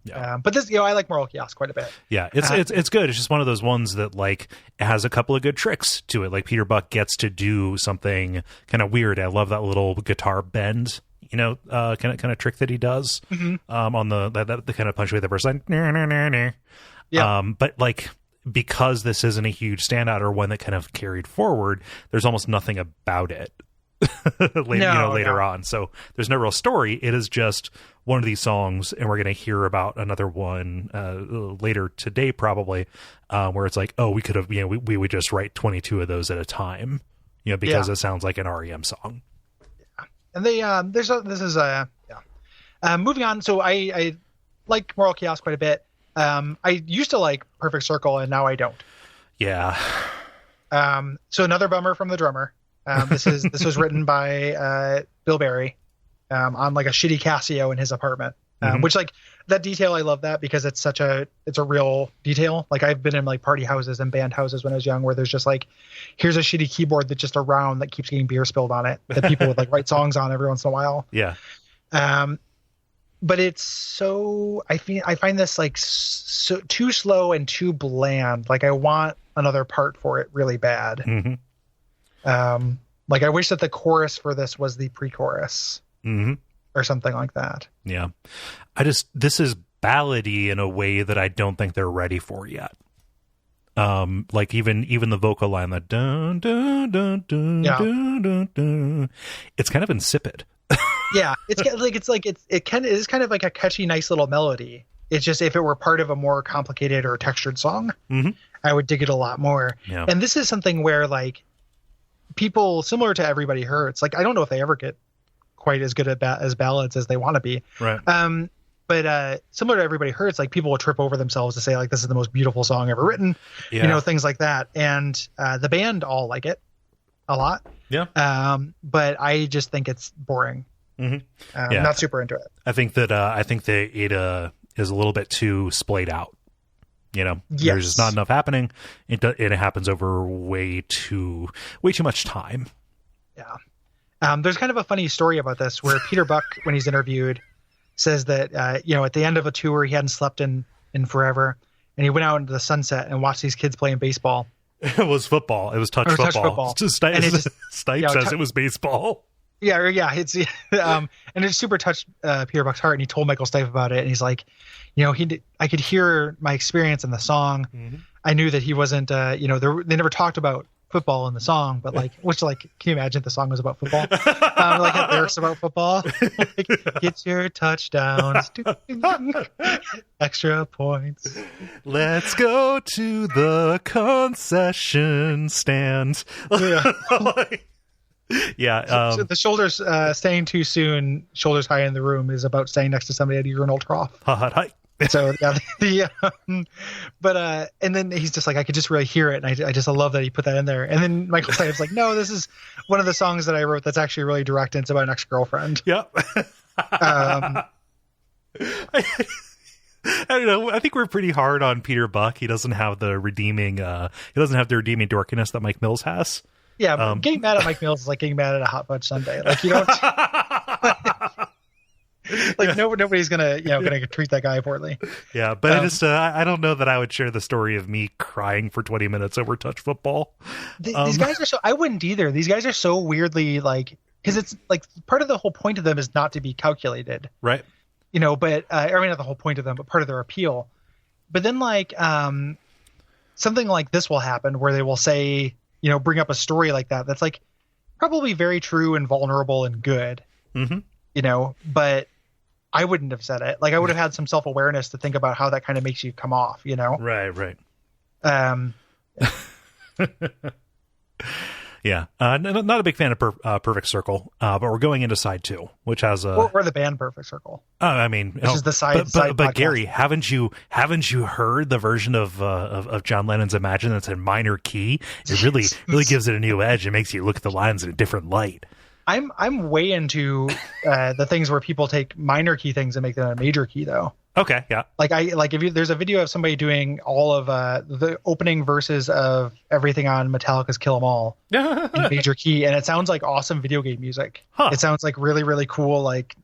Yeah. But this, I like Moral Kiosk quite a bit. Yeah, it's good. It's just one of those ones that it has a couple of good tricks to it. Like Peter Buck gets to do something kind of weird. I love that little guitar bend, kind of trick that he does on the kind of punctuate the verse line. Yeah. But because this isn't a huge standout or one that kind of carried forward, there's almost nothing about it later on. So there's no real story. It is just one of these songs, and we're going to hear about another one later today probably, where it's like, oh, we could have, we would just write 22 of those at a time, because it sounds like an R.E.M. song. Yeah. And moving on. So I like Moral Kiosk quite a bit. I used to like Perfect Circle, and now I don't. Yeah. So another bummer from the drummer. This was written by Bill Berry on like a shitty Casio in his apartment, which that detail, I love that because it's a real detail. Like I've been in like party houses and band houses when I was young where there's just like, here's a shitty keyboard that's just around that keeps getting beer spilled on it that people would write songs on every once in a while. Yeah. but it's so, I find this like so too slow and too bland. Like I want another part for it really bad. Like I wish that the chorus for this was the pre-chorus or something like that. Yeah. This is ballady in a way that I don't think they're ready for yet. Like even the vocal line, that dun dun dun dun dun dun dun, it's kind of insipid. Yeah, it is kind of like a catchy, nice little melody. It's just if it were part of a more complicated or textured song, I would dig it a lot more. Yeah. And this is something where like people similar to Everybody Hurts, like I don't know if they ever get quite as good at as ballads as they want to be. Right. But similar to Everybody Hurts, like people will trip over themselves to say like this is the most beautiful song ever written. Yeah. You know, things like that. And the band all like it a lot. Yeah. But I just think it's boring. Not super into it. I think that it is a little bit too splayed out. You know, there's just not enough happening. It happens over way too much time. Yeah. There's kind of a funny story about this where Peter Buck, when he's interviewed, says that at the end of a tour he hadn't slept in forever, and he went out into the sunset and watched these kids playing baseball. It was football. It was touch football. Stipe says it was baseball. Yeah, it's and it super touched Peter Buck's heart, and he told Michael Stipe about it, and he's like, I could hear my experience in the song. I knew that he wasn't, they never talked about football in the song, but like, can you imagine if the song was about football? Like had lyrics about football, like, get your touchdowns, extra points. Let's go to the concession stand. Yeah. So the shoulders staying too soon, shoulders high in the room is about staying next to somebody at a urinal trough. Hi. So yeah, and then he's just like, I could just really hear it, and I love that he put that in there. And then Michael Stipe's like, no, this is one of the songs that I wrote that's actually really direct, and it's about an ex-girlfriend. Yep. I don't know. I think we're pretty hard on Peter Buck. He doesn't have the redeeming dorkiness that Mike Mills has. Yeah, getting mad at Mike Mills is like getting mad at a hot fudge sundae. Like you don't. Like nobody's gonna treat that guy poorly. Yeah, but I don't know that I would share the story of me crying for 20 minutes over touch football. These guys are so, I wouldn't either. These guys are so weirdly like, because it's like part of the whole point of them is not to be calculated, right? But I mean not the whole point of them, but part of their appeal. But then like something like this will happen where they will say, bring up a story like that that's like probably very true and vulnerable and good. But I wouldn't have said it. Like I would have had some self-awareness to think about how that kind of makes you come off, Right. Yeah. Not a big fan of Perfect Circle, but we're going into side 2, which has or the band Perfect Circle. I mean, which is the side. But Gary, haven't you heard the version of John Lennon's Imagine that's in minor key? It really gives it a new edge. It makes you look at the lines in a different light. I'm way into the things where people take minor key things and make them a major key, though. Okay, yeah. If there's a video of somebody doing all of the opening verses of everything on Metallica's Kill 'Em All in major key, and it sounds like awesome video game music. It sounds like really, really cool, like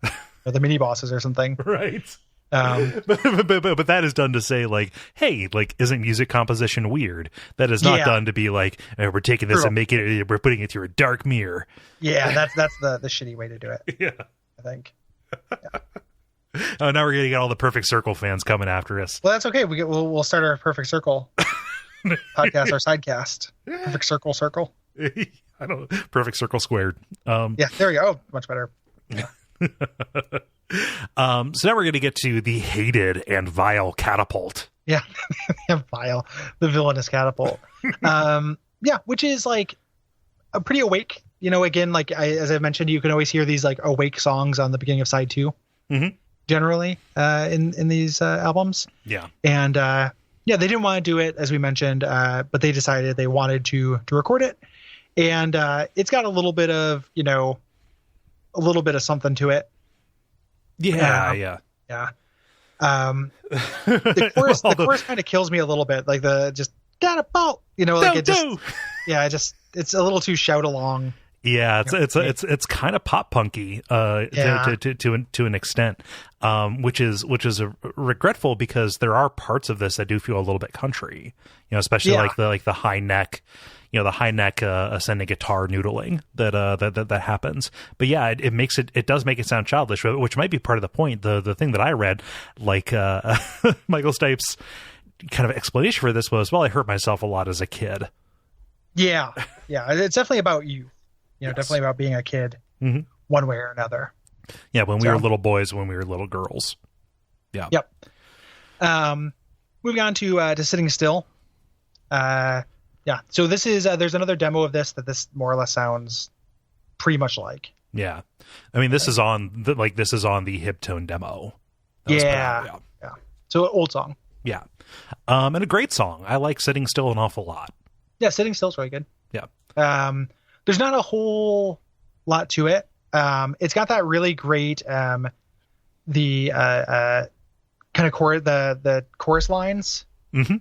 the mini bosses or something. Right. But that is done to say like, hey, like, isn't music composition weird? That is not done to be like, we're taking this and we're putting it through a dark mirror. Yeah, that's the shitty way to do it. Yeah, I think. Yeah. Oh, now we're gonna get all the Perfect Circle fans coming after us. Well, that's okay. We'll start our Perfect Circle podcast, our sidecast. Perfect Circle. I don't know. Perfect Circle squared. Yeah, there we go. Oh, much better. Yeah. So now we're going to get to the hated and vile Catapult. Yeah, vile, the villainous Catapult. Which is like a pretty awake. Again, like as I mentioned, you can always hear these like awake songs on the beginning of side 2. Generally, in these albums. Yeah, and they didn't want to do it, as we mentioned, but they decided they wanted to record it, and it's got a little bit of something to it. Yeah. The chorus kind of kills me a little bit, like the just Catapult, it's a little too shout along. Yeah, it's kind of pop punky to an extent, which is regretful because there are parts of this that do feel a little bit country, especially like the high neck, ascending guitar noodling that happens. But yeah, it does make it sound childish, which might be part of the point. The thing that I read, like Michael Stipe's kind of explanation for this was, well, I hurt myself a lot as a kid. Yeah, it's definitely about you. Definitely about being a kid, one way or another. Yeah, when we were little boys, when we were little girls. Yeah. Yep. Moving on to Sitting Still. Yeah. So this is there's another demo of this that more or less sounds pretty much like. Yeah. I mean, this is on the Hiptone demo. Yeah. So old song. Yeah. And a great song. I like Sitting Still an awful lot. Yeah, Sitting Still is really good. Yeah. There's not a whole lot to it. It's got that really great kind of the chorus lines,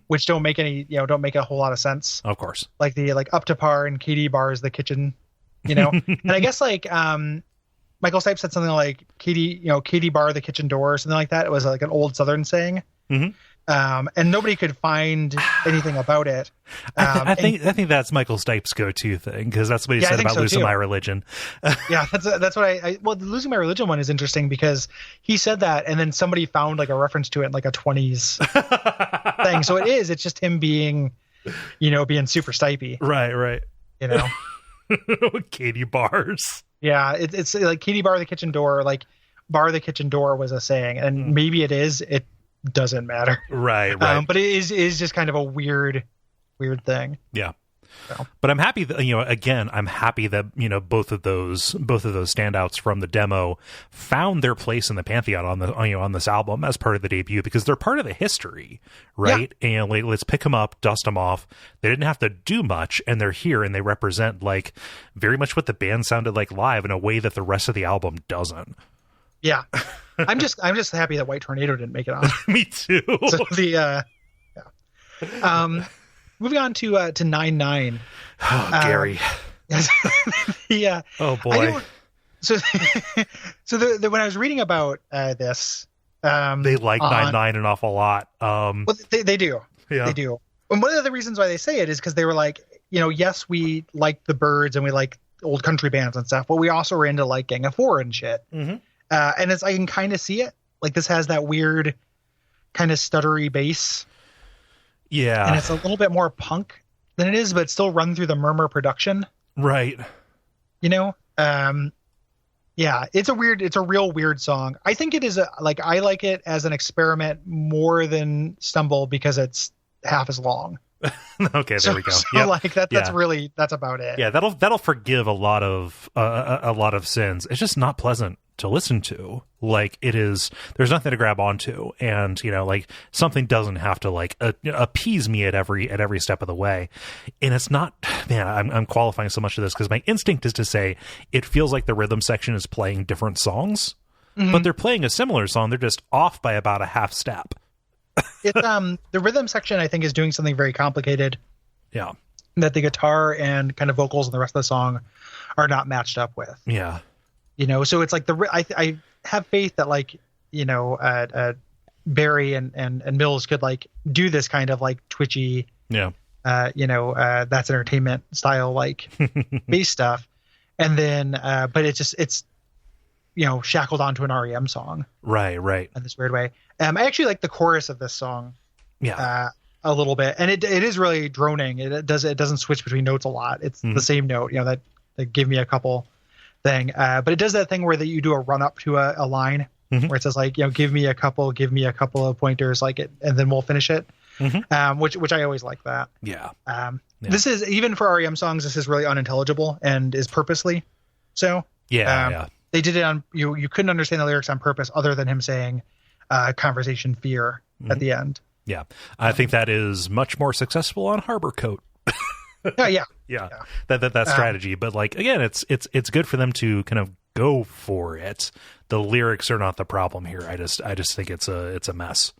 which don't make a whole lot of sense. Of course, like the up to par and Katie bar is the kitchen, and I guess Michael Stipe said something like Katie bar the kitchen door or something like that. It was like an old Southern saying. And nobody could find anything about it. I think that's Michael Stipe's go-to thing, because that's what he said about losing my religion. Yeah, that's what well, the losing my religion one is interesting because he said that, and then somebody found like a reference to it in like a 20s thing. So it's just him being super Stipey. Right. Katie bars. Yeah, it's like Katie bar the kitchen door, like bar the kitchen door was a saying, and maybe it is. It doesn't matter. Right. But it is just kind of a weird thing. Yeah. So. But I'm happy that, I'm happy that, both of those standouts from the demo found their place in the pantheon on this album as part of the debut, because they're part of the history, right? Yeah. And let's pick them up, dust them off. They didn't have to do much, and they're here, and they represent like very much what the band sounded like live in a way that the rest of the album doesn't. Yeah. I'm just happy that White Tornado didn't make it on. Me too. So moving on to 9/9. Oh, Gary. Yeah. Oh boy. So when I was reading about this, they like 9/9 an awful lot. Well, they do. Yeah. They do. And one of the reasons why they say it is because they were like, yes, we like the Byrds and we like old country bands and stuff, but we also were into like Gang of Four and shit. And I can kind of see it. Like this has that weird kind of stuttery bass. Yeah. And it's a little bit more punk than it is, but still run through the Murmur production. Right. Yeah, it's a real weird song. I think it is I like it as an experiment more than Stumble because it's half as long. Okay, there we go. So that's about it. Yeah, that'll forgive a lot of sins. It's just not pleasant to listen to. Like it is, there's nothing to grab onto, and like something doesn't have to like appease me at every step of the way. And it's not, man, I'm qualifying so much of this because my instinct is to say it feels like the rhythm section is playing different songs, but they're playing a similar song. They're just off by about a half step. It's the rhythm section I think is doing something very complicated. Yeah. That the guitar and kind of vocals and the rest of the song are not matched up with. Yeah. So it's like I have faith that like, Barry and Mills could like do this kind of like twitchy, that's entertainment style, like bass stuff. And then, but it's shackled onto an R.E.M. song. Right. In this weird way. I actually like the chorus of this song. Yeah. A little bit. And it is really droning. It doesn't switch between notes a lot. It's the same note, that give me a couple thing. But it does that thing where you do a run up to a line where it says like, give me a couple of pointers, like it, and then we'll finish it. Which I always like that. Yeah. This is, even for R.E.M. songs, this is really unintelligible and is purposely so. Yeah. They did it on, you couldn't understand the lyrics on purpose other than him saying conversation fear at the end. Yeah. I think that is much more successful on Harbor Coat. Yeah. That strategy. But like, again, it's good for them to kind of go for it. The lyrics are not the problem here. I just think it's a mess.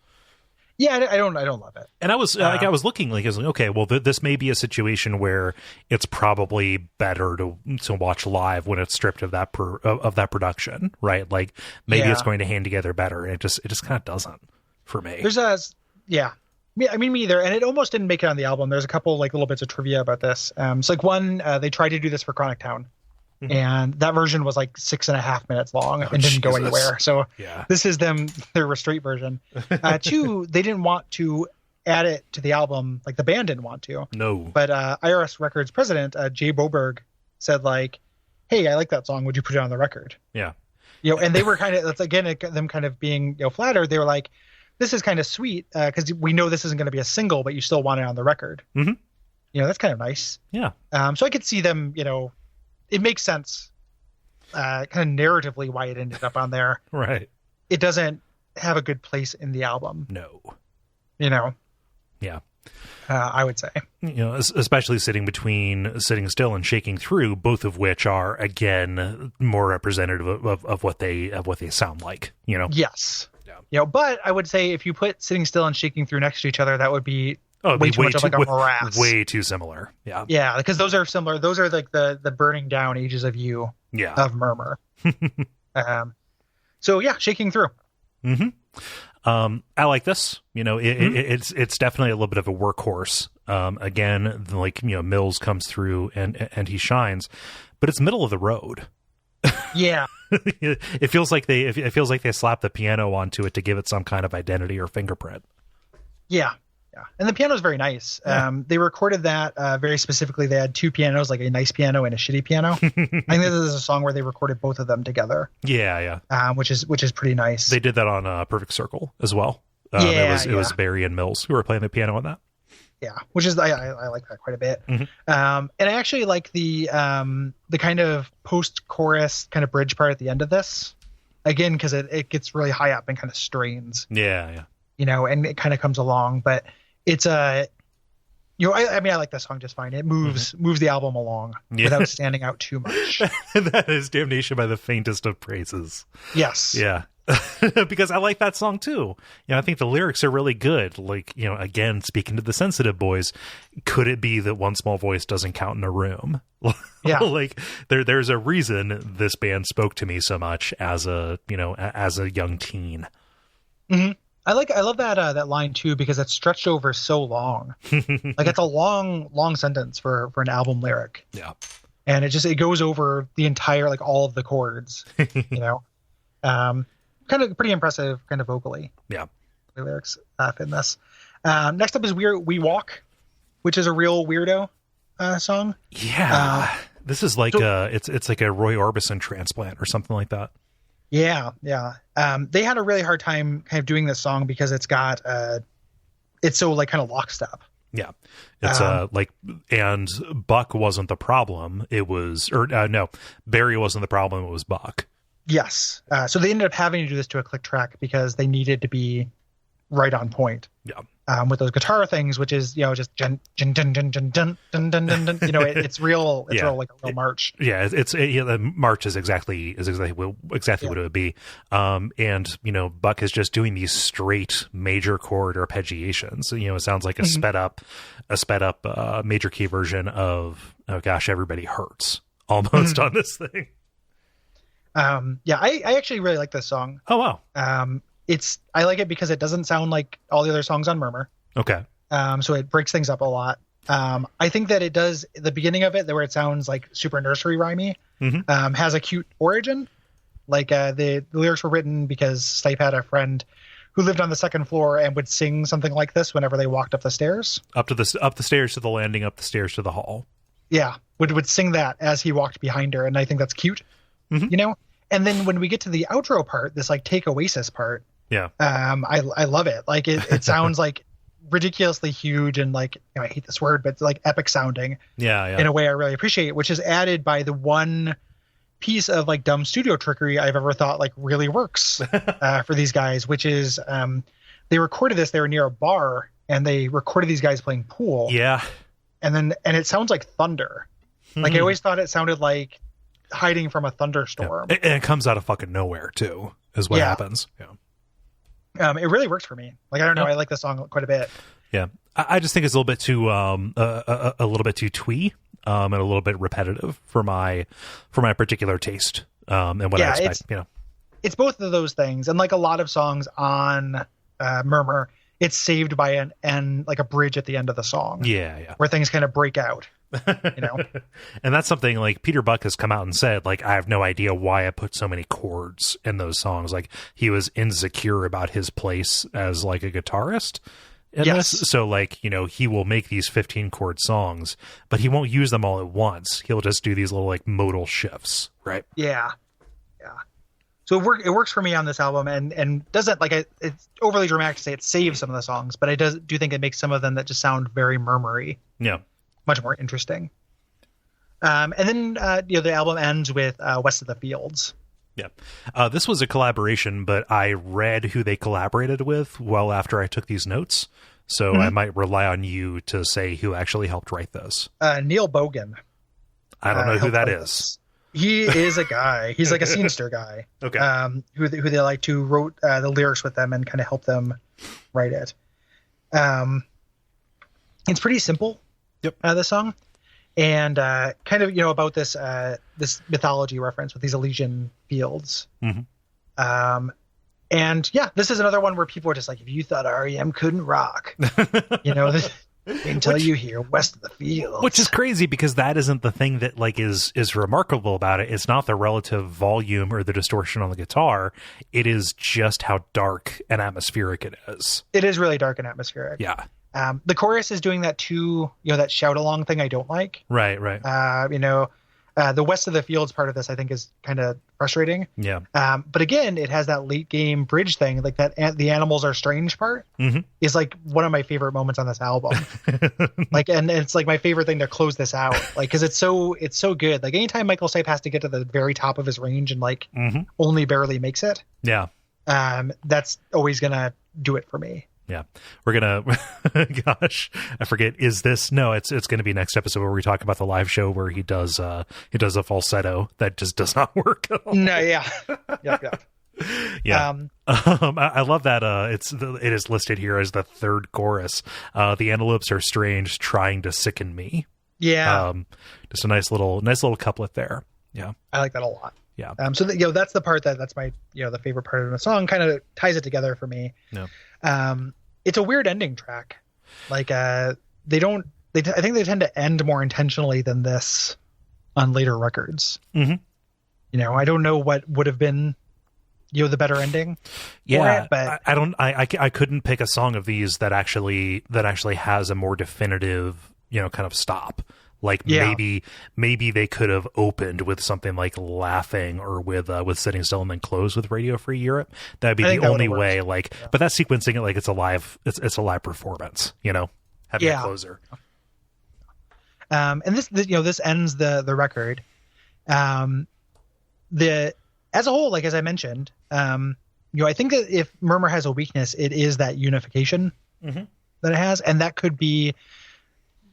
Yeah, I don't love it. And I was I was looking like, I was like, okay, well, this may be a situation where it's probably better to watch live when it's stripped of that of that production, right? Like maybe it's going to hang together better, and it just kind of doesn't for me. There's I mean, me either, and it almost didn't make it on the album. There's a couple like little bits of trivia about this. So like one, they tried to do this for Chronic Town. And that version was like 6.5 minutes long and didn't go anywhere. So this is their restraint version. 2, they didn't want to add it to the album. Like the band didn't want to. No. But IRS Records president, Jay Boberg, said like, hey, I like that song. Would you put it on the record? Yeah. And they were kind of, that's again, them kind of being flattered. They were like, this is kind of sweet because we know this isn't going to be a single, but you still want it on the record. Mm-hmm. That's kind of nice. Yeah. So I could see them, it makes sense kind of narratively why it ended up on there. Right. It doesn't have a good place in the album. No. Yeah. I would say. Especially sitting still and shaking through, both of which are again more representative of what they sound like. Yes. Yeah. But I would say if you put Sitting Still and Shaking Through next to each other, that would be way too much of like a morass. Way too similar. Yeah. Yeah, because those are similar. Those are like the burning down ages of you. Yeah. Of Murmur. So yeah, Shaking Through. Mm-hmm. I like this. It's definitely a little bit of a workhorse. Again, like Mills comes through and he shines, but it's middle of the road. Yeah. It feels like they slapped the piano onto it to give it some kind of identity or fingerprint. Yeah. And the piano is very nice. Yeah. They recorded that very specifically. They had 2 pianos, like a nice piano and a shitty piano. I think this is a song where they recorded both of them together. Yeah. Which is pretty nice. They did that on Perfect Circle as well. It was Barry and Mills who were playing the piano on that. Yeah, which is I like that quite a bit. Mm-hmm. And I actually like the kind of post-chorus kind of bridge part at the end of this. Again, because it gets really high up and kind of strains. Yeah. And it kind of comes along, but it's I like this song just fine. It moves the album along without standing out too much. That is damnation by the faintest of praises. Yes. Yeah. Because I like that song too. I think the lyrics are really good. Like, again, speaking to the sensitive boys, could it be that one small voice doesn't count in a room? Yeah. Like there's a reason this band spoke to me so much as a young teen. Mm-hmm. I love that line too, because it's stretched over so long. Like it's a long sentence for an album lyric. Yeah. And it goes over the entire, like all of the chords, kind of pretty impressive kind of vocally. Yeah. The lyrics in this. Next up is We Walk, which is a real weirdo song. Yeah. This is like it's like a Roy Orbison transplant or something like that. Yeah. They had a really hard time kind of doing this song because it's got it's so like kind of lockstep. Yeah. It's and Buck wasn't the problem. It was Barry wasn't the problem, it was Buck. Yes. So they ended up having to do this to a click track because they needed to be right on point. Yeah. With those guitar things, which is just dun dun dun dun dun dun dun dun dun. It's real. It's real like a real march. Yeah. The march is exactly what it would be. And Buck is just doing these straight major chord arpeggiations. It sounds like a sped up major key version of Everybody Hurts almost on this thing. I actually really like this song. Oh wow. I like it because it doesn't sound like all the other songs on Murmur. Okay. So it breaks things up a lot. I think that it does the beginning of it, where it sounds like super nursery rhymey, has a cute origin. Like the lyrics were written because Stipe had a friend who lived on the second floor and would sing something like this whenever they walked up the stairs. Up the stairs to the landing, up the stairs to the hall. Yeah, would sing that as he walked behind her, and I think that's cute. And then when we get to the outro part, this like Take Oasis part, I love it. Like it sounds like ridiculously huge and like I hate this word, but it's like epic sounding. Yeah. In a way I really appreciate, which is added by the one piece of like dumb studio trickery I've ever thought like really works for these guys, which is they recorded this. They were near a bar and they recorded these guys playing pool. Yeah. And it sounds like thunder. Like I always thought it sounded like hiding from a thunderstorm. Yeah. And it comes out of fucking nowhere too, is what happens. Yeah. It really works for me. Like, I don't know, I like the song quite a bit. Yeah, I just think it's a little bit too a little bit too twee and a little bit repetitive for my particular taste and what I expect. It's both of those things, and like a lot of songs on Murmur, it's saved by an end, like a bridge at the end of the song. Yeah, where things kind of break out. And that's something like Peter Buck has come out and said, like, I have no idea why I put so many chords in those songs. Like, he was insecure about his place as like a guitarist in this. So like, he will make these 15 chord songs, but he won't use them all at once. He'll just do these little like modal shifts, right? Yeah. So it works for me on this album, and doesn't, like, it's overly dramatic to say it saves some of the songs, but I do think it makes some of them that just sound very murmury. Yeah. Much more interesting. And then the album ends with West of the Fields. Yeah. This was a collaboration, but I read who they collaborated with well after I took these notes. So I might rely on you to say who actually helped write this. Neil Bogan. I don't know who that is. He is a guy. He's like a scenester guy. Okay. Who they like to wrote the lyrics with them and kind of help them write it. It's pretty simple. Yep. The song, and kind of about this this mythology reference with these Elysian fields. Mm-hmm. And yeah, this is another one where people are just like, if you thought R.E.M. couldn't rock, until you hear West of the Fields, which is crazy because that isn't the thing that like is remarkable about it. It's not the relative volume or the distortion on the guitar. It is just how dark and atmospheric it is. It is really dark and atmospheric. Yeah. The chorus is doing that too, that shout along thing I don't like. Right. The West of the Fields part of this, I think, is kind of frustrating. Yeah. But again, it has that late game bridge thing, like that. The animals are strange part is like one of my favorite moments on this album. Like, and it's like my favorite thing to close this out, like, because it's so good. Like anytime Michael Stipe has to get to the very top of his range and like only barely makes it. Yeah. That's always gonna do it for me. Yeah, we're gonna. Gosh, I forget. Is this no? It's gonna be next episode where we talk about the live show where he does a falsetto that just does not work at all. No, yeah, yep. Yeah. I love that. It is listed here as the third chorus. The antelopes are strange, trying to sicken me. Yeah. Just a nice little couplet there. Yeah, I like that a lot. Yeah. So that's the part that's my the favorite part of the song. Kind of ties it together for me. Yeah. It's a weird ending track. Like I think they tend to end more intentionally than this on later records. Mm-hmm. I don't know what would have been the better ending. Yeah, for it, but I couldn't pick a song of these that actually has a more definitive kind of stop. Like maybe they could have opened with something like Laughing or with Sitting Still and then close with Radio Free Europe. That'd be the only way. Like, but that's sequencing it like it's a live performance. Having a closer. And this ends the record. As a whole, like as I mentioned, I think that if Murmur has a weakness, it is that unification that it has, and that could be.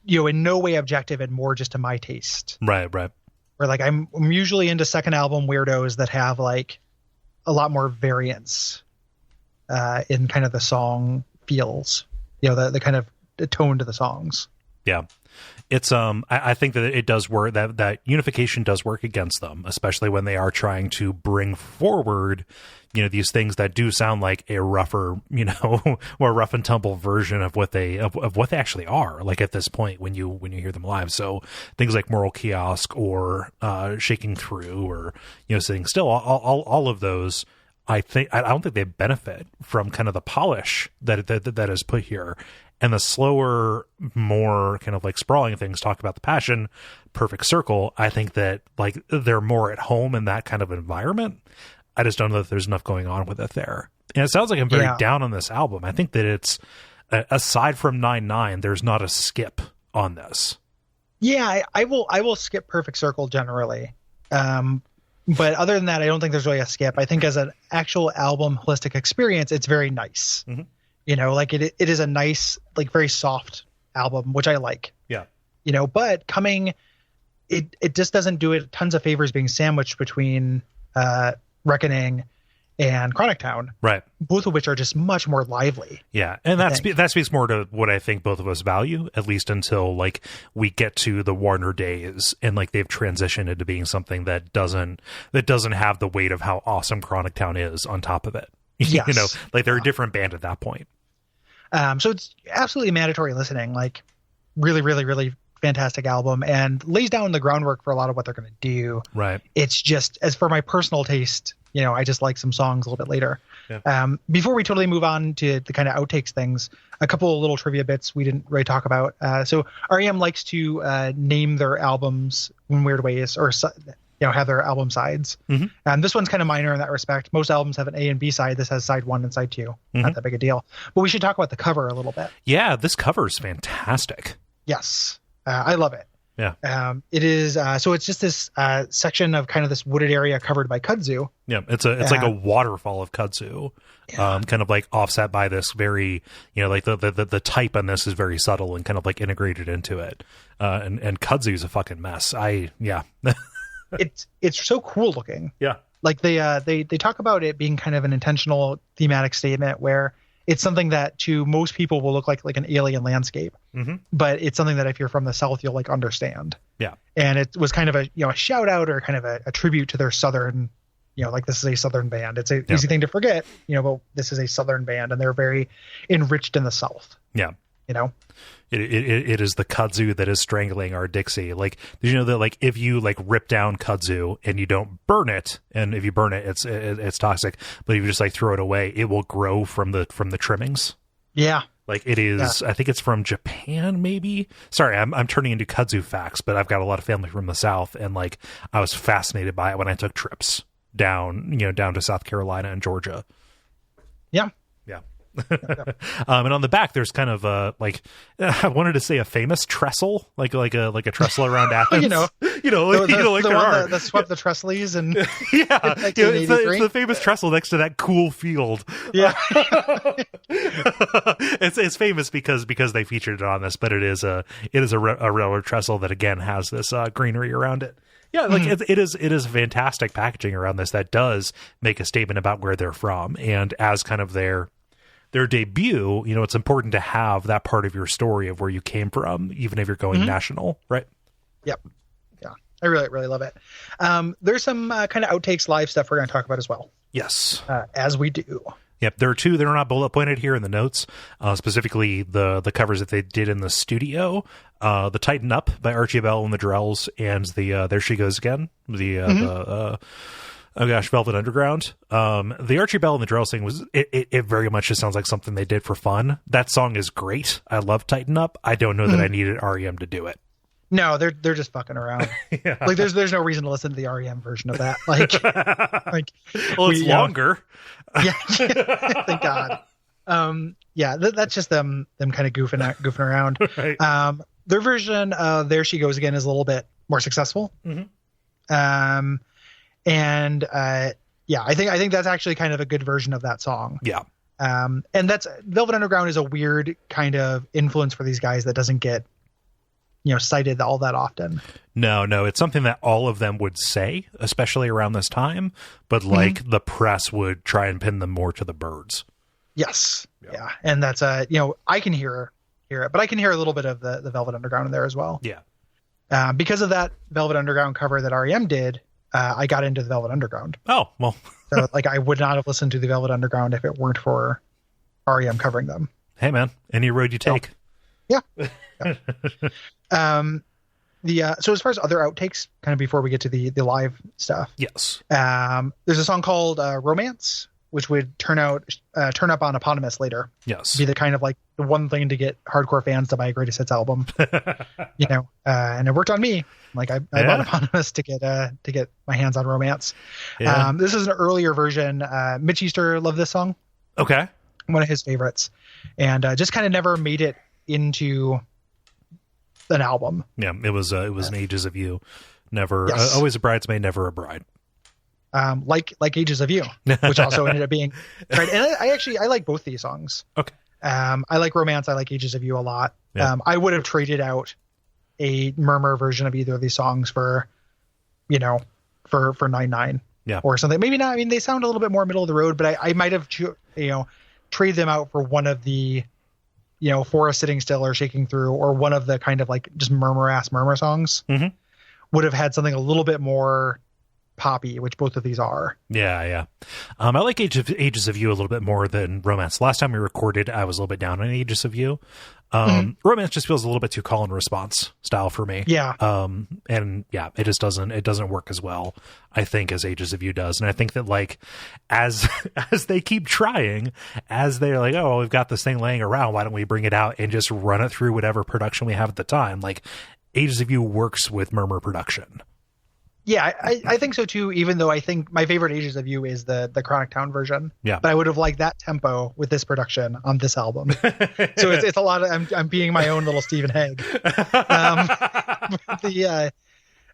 In no way objective and more just to my taste. Right. Where like I'm usually into second album weirdos that have like a lot more variance in kind of the song feels, the kind of tone to the songs. Yeah. It's I think that it does work, that unification does work against them, especially when they are trying to bring forward these things that do sound like a rougher, more rough and tumble version of what they actually are, like at this point when you hear them live. So things like Moral Kiosk or Shaking Through or Sitting Still, all of those, I don't think they benefit from kind of the polish that is put here. And the slower, more kind of like sprawling things talk about the passion. Perfect Circle, I think that like they're more at home in that kind of environment. I just don't know that there's enough going on with it there. And it sounds like I'm very down on this album. I think that it's, aside from 9/9, there's not a skip on this. Yeah, I will skip Perfect Circle generally. But other than that, I don't think there's really a skip. I think as an actual album holistic experience, it's very nice. Mm-hmm. Like it is a nice, like very soft album, which I like. Yeah. But it just doesn't do it tons of favors being sandwiched between Reckoning and Chronic Town, right? Both of which are just much more lively. Yeah, and that speaks more to what I think both of us value, at least until like we get to the Warner days and like they've transitioned into being something that doesn't have the weight of how awesome Chronic Town is on top of it. Yes. You know, like they're a different band at that point. So it's absolutely mandatory listening. Like really, really, really fantastic album, and lays down the groundwork for a lot of what they're going to do. Right. It's just, as for my personal taste, you know, I just like some songs a little bit later. Yeah. Before we totally move on to the kind of outtakes things, a couple of little trivia bits we didn't really talk about. So R.E.M. likes to name their albums in weird ways, or have their album sides. Mm-hmm. This one's kind of minor in that respect. Most albums have an A and B side. This has side 1 and side 2. Not that big a deal. But we should talk about the cover a little bit. Yeah, this cover is fantastic. Yes. I love it. Yeah. It is. So it's just this section of kind of this wooded area covered by kudzu. Yeah. It's like a waterfall of kudzu, kind of like offset by this very, like the type on this is very subtle and kind of like integrated into it. And kudzu is a fucking mess. It's so cool looking. Yeah. Like they talk about it being kind of an intentional thematic statement where it's something that to most people will look like an alien landscape, but it's something that if you're from the South, you'll like understand. Yeah. And it was kind of a shout out or kind of a tribute to their Southern, like this is a Southern band. It's an easy thing to forget, but this is a Southern band and they're very enriched in the South. Yeah. It is the kudzu that is strangling our Dixie. Like, did you know that like if you like rip down kudzu and you don't burn it, and if you burn it, it's toxic. But if you just like throw it away, it will grow from the trimmings. Yeah. Like it is. Yeah. I think it's from Japan, maybe. Sorry, I'm turning into kudzu facts, but I've got a lot of family from the South, and like I was fascinated by it when I took trips down to South Carolina and Georgia. Yeah. Yeah. And on the back there's kind of I wanted to say a famous trestle, like a trestle around Athens. that swept the Trestles and it's the famous trestle next to that cool field. Yeah. It's famous because they featured it on this, but it is a railroad trestle that again has this greenery around it. Yeah, like it is fantastic packaging around this that does make a statement about where they're from, and as kind of their debut, it's important to have that part of your story of where you came from, even if you're going national, right? Yep. Yeah. I really, really love it. There's some kind of outtakes live stuff we're going to talk about as well. Yes. As we do. Yep. There are two that are not bullet pointed here in the notes, specifically the covers that they did in the studio, the Tighten Up by Archie Bell and the Drells, and the There She Goes Again, oh gosh, Velvet Underground. The Archie Bell and the Drells thing it very much just sounds like something they did for fun. That song is great. I love Tighten Up. I don't know that I needed R.E.M. to do it. No, they're just fucking around. Yeah. Like there's no reason to listen to the R.E.M. version of that. Like well, it's longer. Yeah. Thank God. That's just them kind of goofing around. Right. Their version of There She Goes Again is a little bit more successful. I think that's actually kind of a good version of that song. Yeah. And that's Velvet Underground is a weird kind of influence for these guys that doesn't get, cited all that often. No, it's something that all of them would say, especially around this time, but like the press would try and pin them more to the birds. Yes. Yeah. And that's I can hear it, but I can hear a little bit of the Velvet Underground in there as well. Yeah. Because of that Velvet Underground cover that R.E.M. did, I got into the Velvet Underground. Oh, well. So I would not have listened to the Velvet Underground if it weren't for R.E.M. covering them. Hey man, any road you take. Yeah. So as far as other outtakes, kind of before we get to the live stuff. Yes. There's a song called Romance, which would turn up on Eponymous later. Yes. Be the kind of like the one thing to get hardcore fans to buy a greatest hits album. And it worked on me. Like I bought Eponymous to get my hands on Romance. Yeah. This is an earlier version. Mitch Easter loved this song. Okay. One of his favorites, and just kind of never made it into an album. Yeah, it was an Ages of You. Never, yes. Always a bridesmaid, never a bride. Like Ages of You, which also ended up being right. And I like both these songs. Okay. I like Romance. I like Ages of You a lot. Yeah. I would have traded out a Murmur version of either of these songs for 9/9. Yeah. Or something. Maybe not. I mean, they sound a little bit more middle of the road, but I might have, trade them out for one of the, Forest Sitting Still or Shaking Through, or one of the kind of like just murmur songs. Mm-hmm. Would have had something a little bit more poppy, which both of these are. Yeah. I like Ages of You a little bit more than Romance. Last time we recorded, I was a little bit down on Ages of You. Romance just feels a little bit too call and response style for me. Yeah. And yeah, it just doesn't work as well, I think, as Ages of You does. And I think that like as they keep trying, as they're like, oh, we've got this thing laying around, why don't we bring it out and just run it through whatever production we have at the time? Like Ages of You works with Murmur production. Yeah, I think so too, even though I think my favorite Ages of You is the Chronic Town version. Yeah. But I would have liked that tempo with this production on this album. So it's a lot of, I'm being my own little Stephen Hague.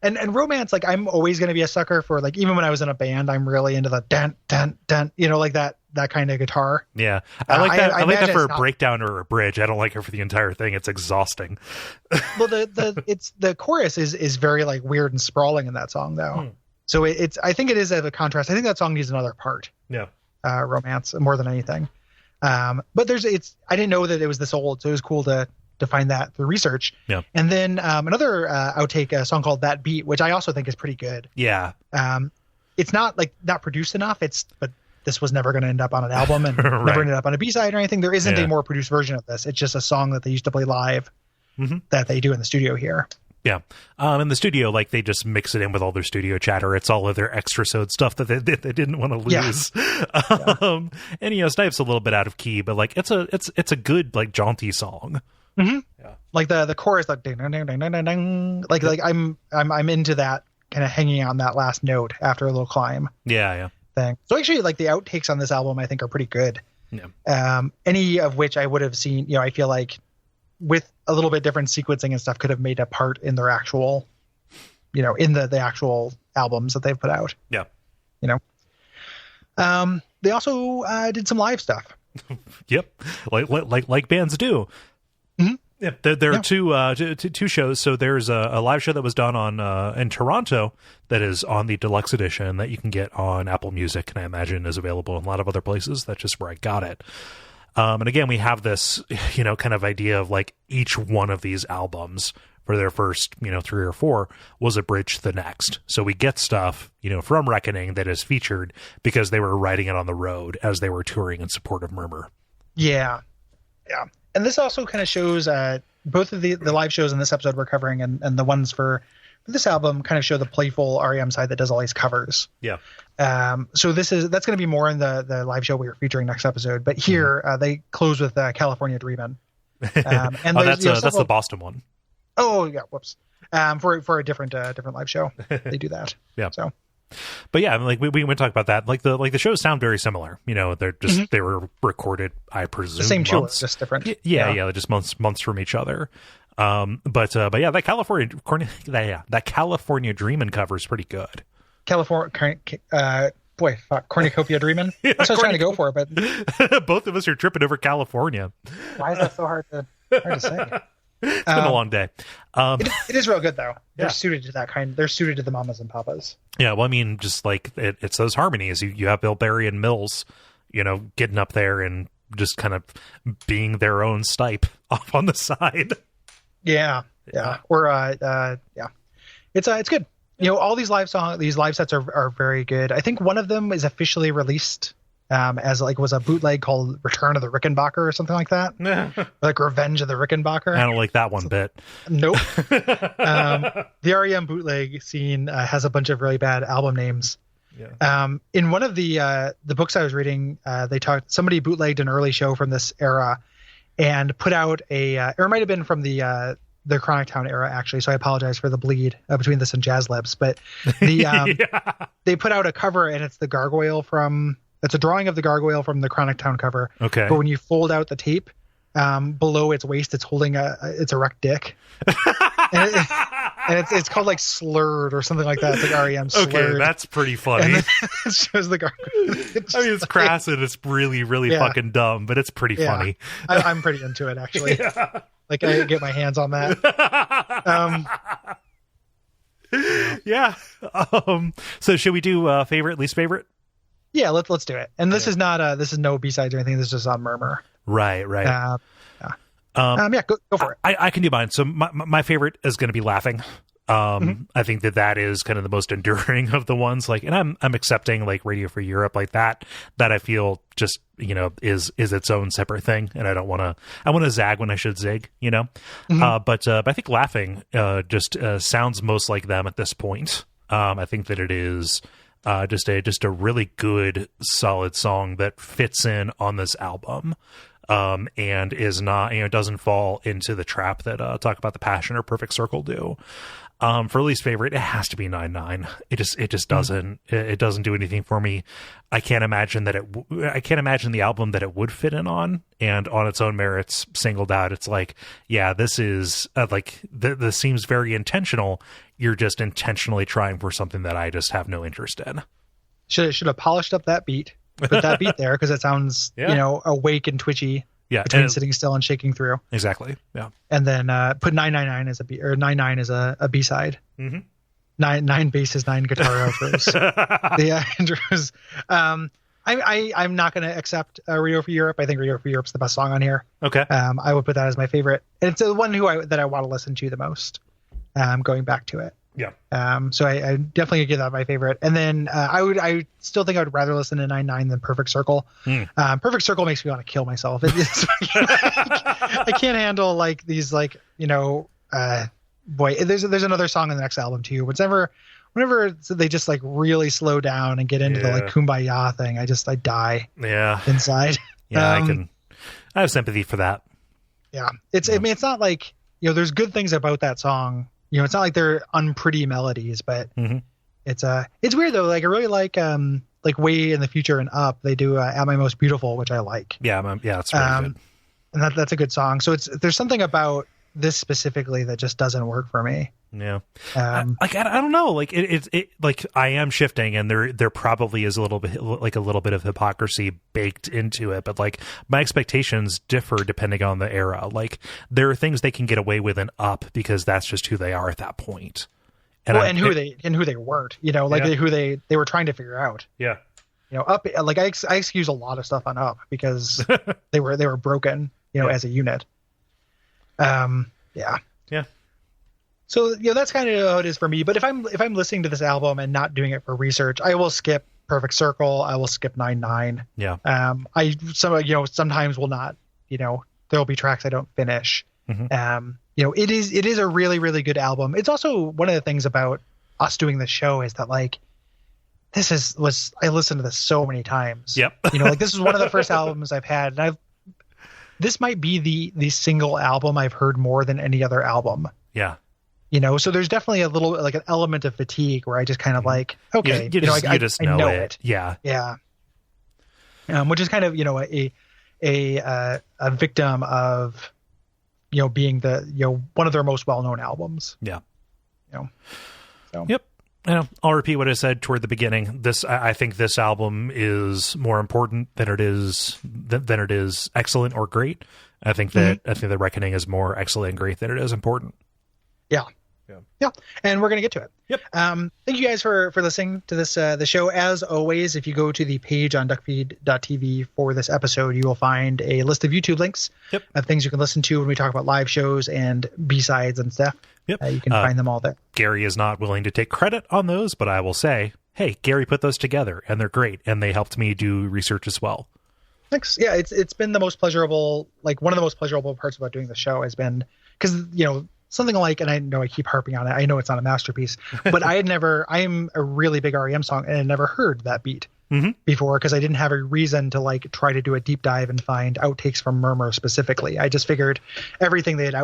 And Romance, like I'm always going to be a sucker for, like, even when I was in a band, I'm really into the dun, dun, dun, like that kind of guitar. Yeah. I like that. I like that for a breakdown or a bridge. I don't like it for the entire thing. It's exhausting. Well, the chorus is very like weird and sprawling in that song though. So I think it is a contrast. I think that song needs another part. Yeah. Romance more than anything. But I didn't know that it was this old, so it was cool to find that through research. Yeah. And then another outtake, a song called That Beat, which I also think is pretty good. Yeah. It's not produced enough. But this was never going to end up on an album and Right. never ended up on a B-side or anything. There isn't a more produced version of this. It's just a song that they used to play live that they do in the studio here. Yeah. In the studio, like they just mix it in with all their studio chatter. It's all of their extra sode stuff that they didn't want to lose. Yeah. And Stipe's a little bit out of key, but like it's a good like jaunty song. Mm-hmm. Yeah. Like the chorus, like ding, ding, ding, ding, ding, ding. Like I'm into that kind of hanging on that last note after a little climb. Yeah. Thing. So actually, like the outtakes on this album, I think are pretty good. Yeah. Any of which I would have seen, I feel like with a little bit different sequencing and stuff could have made a part in their actual, in the actual albums that they've put out. Yeah. They also did some live stuff. Yep. Like bands do. Mm-hmm. Yeah, there are two shows. So there's a live show that was done on in Toronto that is on the deluxe edition that you can get on Apple Music, and I imagine is available in a lot of other places. That's just where I got it. And again, we have this, kind of idea of like each one of these albums for their first, 3 or 4 was a bridge to the next. So we get stuff, from Reckoning that is featured because they were writing it on the road as they were touring in support of Murmur. Yeah. Yeah. And this also kind of shows both of the live shows in this episode we're covering and the ones for this album kind of show the playful R.E.M. side that does all these covers. Yeah. So that's going to be more in the live show we are featuring next episode. But here they close with California Dreamin'. And that's the Boston one. Oh yeah, whoops. For a different live show, they do that. Yeah. So. But yeah, I mean, like we went talk about that. Like the shows sound very similar. They're just they were recorded, I presume, the same tour, months. just different. Yeah, just months from each other. But yeah, that California Dreamin' cover is pretty good. Cornucopia Dreamin'. Yeah, That's what I was trying to go for, but both of us are tripping over California. Why is that so hard to say? It's been a long day. It is real good though. They're suited to that kind. They're suited to the mamas and papas. Yeah, well, I mean, just like it's those harmonies. You have Bill Berry and Mills, getting up there and just kind of being their own Stipe off on the side. Yeah. Or it's good. All these live sets are very good. I think one of them is officially released as was a bootleg called Return of the Rickenbacker or something like that. Like Revenge of the Rickenbacker. I don't like that one bit. Nope. The R.E.M. bootleg scene has a bunch of really bad album names. Yeah. In one of the books I was reading, somebody bootlegged an early show from this era and put out or it might have been from the Chronic Town era, actually, so I apologize for the bleed between this and Jazz Lips, but they put out a cover and it's it's a drawing of the gargoyle from the Chronic Town cover. Okay. But when you fold out the tape, below its waist, it's holding its erect dick. and it's called like Slurred or something like that. It's like R.E.M. Slurred. Okay, that's pretty funny. And then it shows the gargoyle. It's crass and it's really, really fucking dumb, but it's pretty funny. I'm pretty into it, actually. Yeah. Like I get my hands on that. Yeah. So should we do favorite, least favorite? Yeah, let's do it. And this is not this is no B-sides or anything. This is just on Murmur. Right. Yeah. Go for it. I can do mine. So my favorite is going to be Laughing. I think that is kind of the most enduring of the ones. Like, and I'm accepting like Radio for Europe like that I feel just, is its own separate thing. And I want to zag when I should zig, but I think Laughing, just sounds most like them at this point. I think that it is, just a really good, solid song that fits in on this album. And is not, doesn't fall into the trap that Talk About the Passion or Perfect Circle do. For least favorite, it has to be 9/9. It just doesn't. It doesn't do anything for me. I can't imagine I can't imagine the album that it would fit in on, and on its own merits, singled out. It's like, yeah, this is this seems very intentional. You're just intentionally trying for something that I just have no interest in. Should have polished up that beat. Put that beat there because it sounds, awake and twitchy. Yeah, between sitting still and shaking through. Exactly. Yeah, and then put 999 as a B, or 99 as a B side. Mm-hmm. Nine basses, 9 guitar outros. The intros. I'm not going to accept Radio for Europe. I think Radio for Europe's the best song on here. Okay. I would put that as my favorite, and it's the one that I want to listen to the most. Going back to it. Yeah. So I definitely give that my favorite. And then I still think I would rather listen to 9/9 than Perfect Circle. Perfect Circle makes me want to kill myself. I can't handle like these boy, there's another song in the next album too. Whenever they just like really slow down and get into the like kumbaya thing, I die inside. Yeah, I have sympathy for that. Yeah. I mean, it's not like, there's good things about that song. It's not like they're unpretty melodies, but it's weird though. Like I really like Way in the Future and Up. They do At My Most Beautiful, which I like. Yeah, it's really good. And that's a good song. So there's something about this specifically that just doesn't work for me. Yeah. I don't know. Like it like I am shifting, and there probably is a little bit of hypocrisy baked into it, but like my expectations differ depending on the era. Like there are things they can get away with in Up because that's just who they are at that point. And who they weren't, who they were trying to figure out. Yeah. Up, like I excuse a lot of stuff on Up because they were broken, as a unit. Yeah. So that's kind of how it is for me. But if I'm listening to this album and not doing it for research, I will skip Perfect Circle. I will skip 9/9. Yeah. Sometimes will not. There'll be tracks I don't finish. Mm-hmm. It is a really, really good album. It's also one of the things about us doing this show is that like I listened to this so many times. Yep. This is one of the first albums I've had, and this might be the single album I've heard more than any other album. Yeah. So there's definitely a little like an element of fatigue where I just kind of like, okay, I know it. Yeah. Yeah. Which is kind of, a victim of, being one of their most well-known albums. Yeah. So. Yep. I'll repeat what I said toward the beginning. I think this album is more important than it is excellent or great. I think that The Reckoning is more excellent and great than it is important. Yeah. And we're going to get to it. Yep. Thank you guys for listening to this, the show. As always, if you go to the page on Duckfeed.tv for this episode, you will find a list of YouTube links of things you can listen to when we talk about live shows and B-sides and stuff. Yep. You can find them all there. Gary is not willing to take credit on those, but I will say, hey, Gary put those together and they're great. And they helped me do research as well. Thanks. Yeah. It's been the most pleasurable, like one of the most pleasurable parts about doing the show has been because, something like, and I know I keep harping on it, I know it's not a masterpiece, but I am a really big R.E.M. song and I never heard that beat before because I didn't have a reason to like try to do a deep dive and find outtakes from Murmur specifically. I just figured everything they had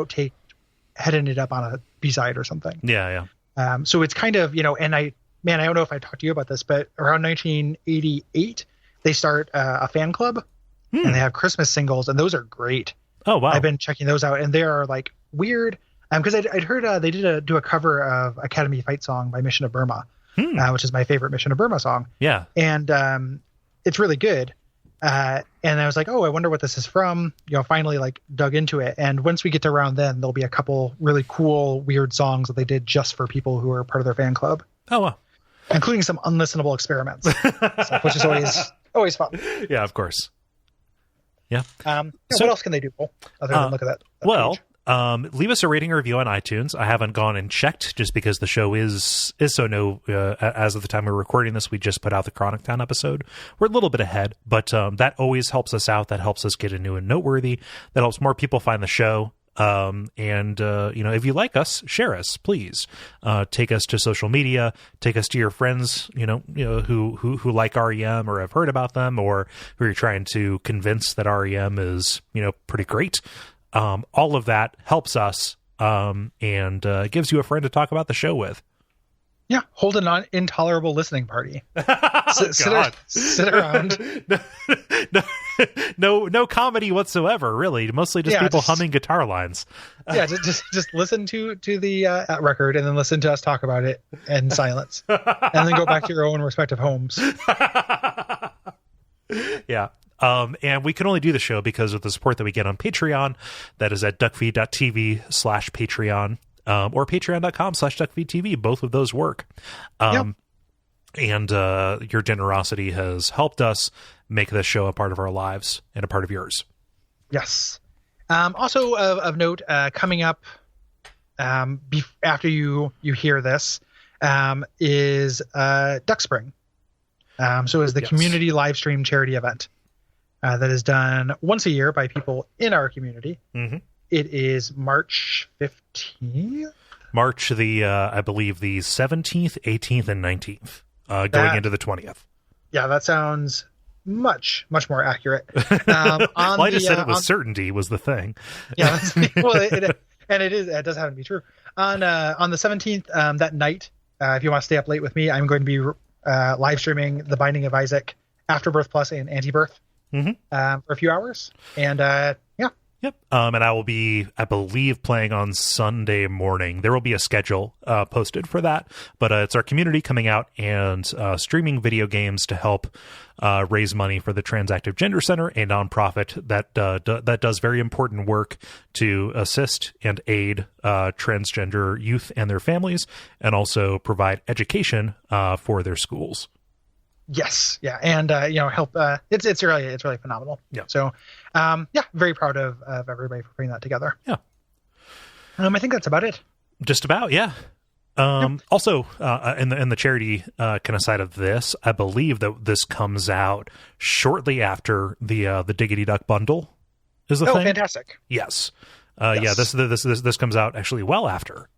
ended up on a B-side or something. Yeah. So it's kind of, and I don't know if I talked to you about this, but around 1988, they start a fan club and they have Christmas singles and those are great. Oh, wow. I've been checking those out and they are like weird. Because I'd heard they do a cover of Academy Fight Song by Mission of Burma, which is my favorite Mission of Burma song. Yeah. And it's really good. And I was like, oh, I wonder what this is from. Finally like dug into it. And once we get to around then, there'll be a couple really cool, weird songs that they did just for people who are part of their fan club. Oh, wow. Including some unlistenable experiments, which is always fun. Yeah, of course. Yeah. So what else can they do, Cole, other than look at that page? Leave us a rating or review on iTunes. I haven't gone and checked just because the show is so new. As of the time we're recording this, we just put out the Chronic Town episode. We're a little bit ahead, but that always helps us out. That helps us get a new and noteworthy. That helps more people find the show. If you like us, share us, please. Take us to social media, take us to your friends, who like R.E.M. or have heard about them, or who you're trying to convince that R.E.M. is, pretty great. All of that helps us, and gives you a friend to talk about the show with. Yeah, hold an intolerable listening party. Sit around. No comedy whatsoever, really. Mostly just people humming guitar lines. Yeah, just listen to the record and then listen to us talk about it in silence, and then go back to your own respective homes. Yeah. And we can only do the show because of the support that we get on Patreon. That is at Duckfeed.tv/Patreon, or patreon.com/Duckfeed.tv. Both of those work. And your generosity has helped us make this show a part of our lives and a part of yours. Yes. Also of note, coming up after you hear this is Duck Spring. So is the community live stream charity event. That is done once a year by people in our community. Mm-hmm. It is March 15th. March I believe the 17th, 18th, and 19th, going into the 20th. Yeah, that sounds much more accurate. I just said it with certainty was the thing. Yeah, well, it does happen to be true. On the 17th, that night, if you want to stay up late with me, I'm going to be live streaming The Binding of Isaac, Afterbirth Plus, and Antibirth. Mm-hmm. For a few hours, and Yep. And I will be, I believe, playing on Sunday morning. There will be a schedule posted for that, but it's our community coming out and streaming video games to help raise money for the Transactive Gender Center, a nonprofit that does very important work to assist and aid transgender youth and their families, and also provide education for their schools. Yes, yeah, and help. It's really phenomenal. Yeah. So, very proud of everybody for putting that together. Yeah. I think that's about it. Just about, yeah. Also, in the charity kind of side of this, I believe that this comes out shortly after the Diggity Duck bundle is the thing. Oh, fantastic! Yes. Yeah. This comes out actually well after.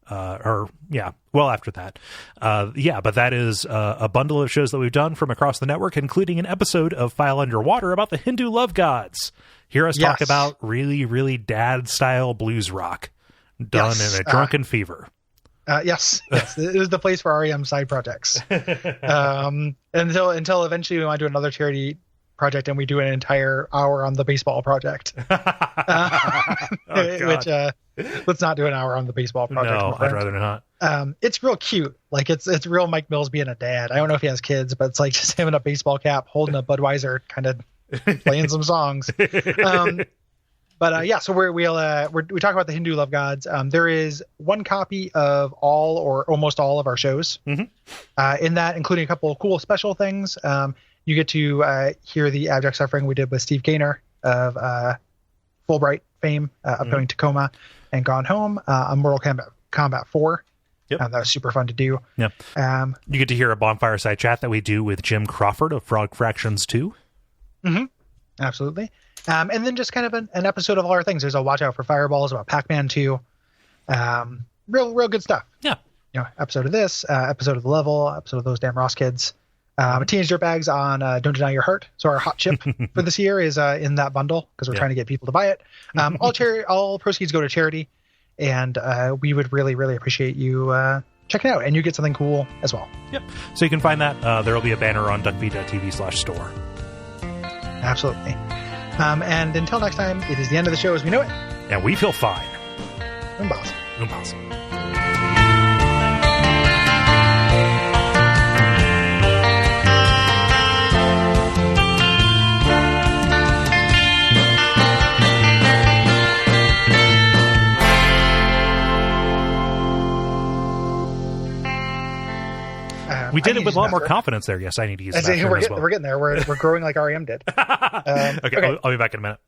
Well after that. But that is a bundle of shows that we've done from across the network, including an episode of File Underwater about the Hindu love gods. Hear us talk about really, really dad-style blues rock done in a drunken fever. Yes. It was the place for R.E.M. side projects. Until eventually we want to do another charity project and we do an entire hour on the baseball project. Which let's not do an hour on the baseball project. No, I'd rather not. It's real cute. Like it's real Mike Mills being a dad. I don't know if he has kids, but it's like just him in a baseball cap holding a Budweiser, kind of playing some songs. So we talk about the Hindu love gods. There is one copy of all or almost all of our shows. Mm-hmm. In that, including a couple of cool special things. You get to hear the abject suffering we did with Steve Gaynor of Fulbright fame, upcoming Tacoma and Gone Home on Mortal Kombat 4. Yep. That was super fun to do. Yep. You get to hear a bonfire side chat that we do with Jim Crawford of Frog Fractions 2. Mm-hmm. Absolutely. And then just kind of an episode of all our things. There's a Watch Out for Fireballs about Pac-Man 2. Real good stuff. Yeah. Episode of this, episode of The Level, episode of Those Damn Ross Kids. Teenage Dirtbags on Don't Deny Your Heart. So our hot chip for this year is in that bundle because we're trying to get people to buy it. All proceeds go to charity, and we would really, really appreciate you checking it out, and you get something cool as well. Yep. So you can find that. There will be a banner on Duckfeed.tv/store. Absolutely. And until next time, it is the end of the show as we know it. And we feel fine. Impossible. We did it with a lot more confidence there. Yes, I need to use the bathroom as well. We're getting there. We're growing like R.E.M. did. Okay, I'll be back in a minute.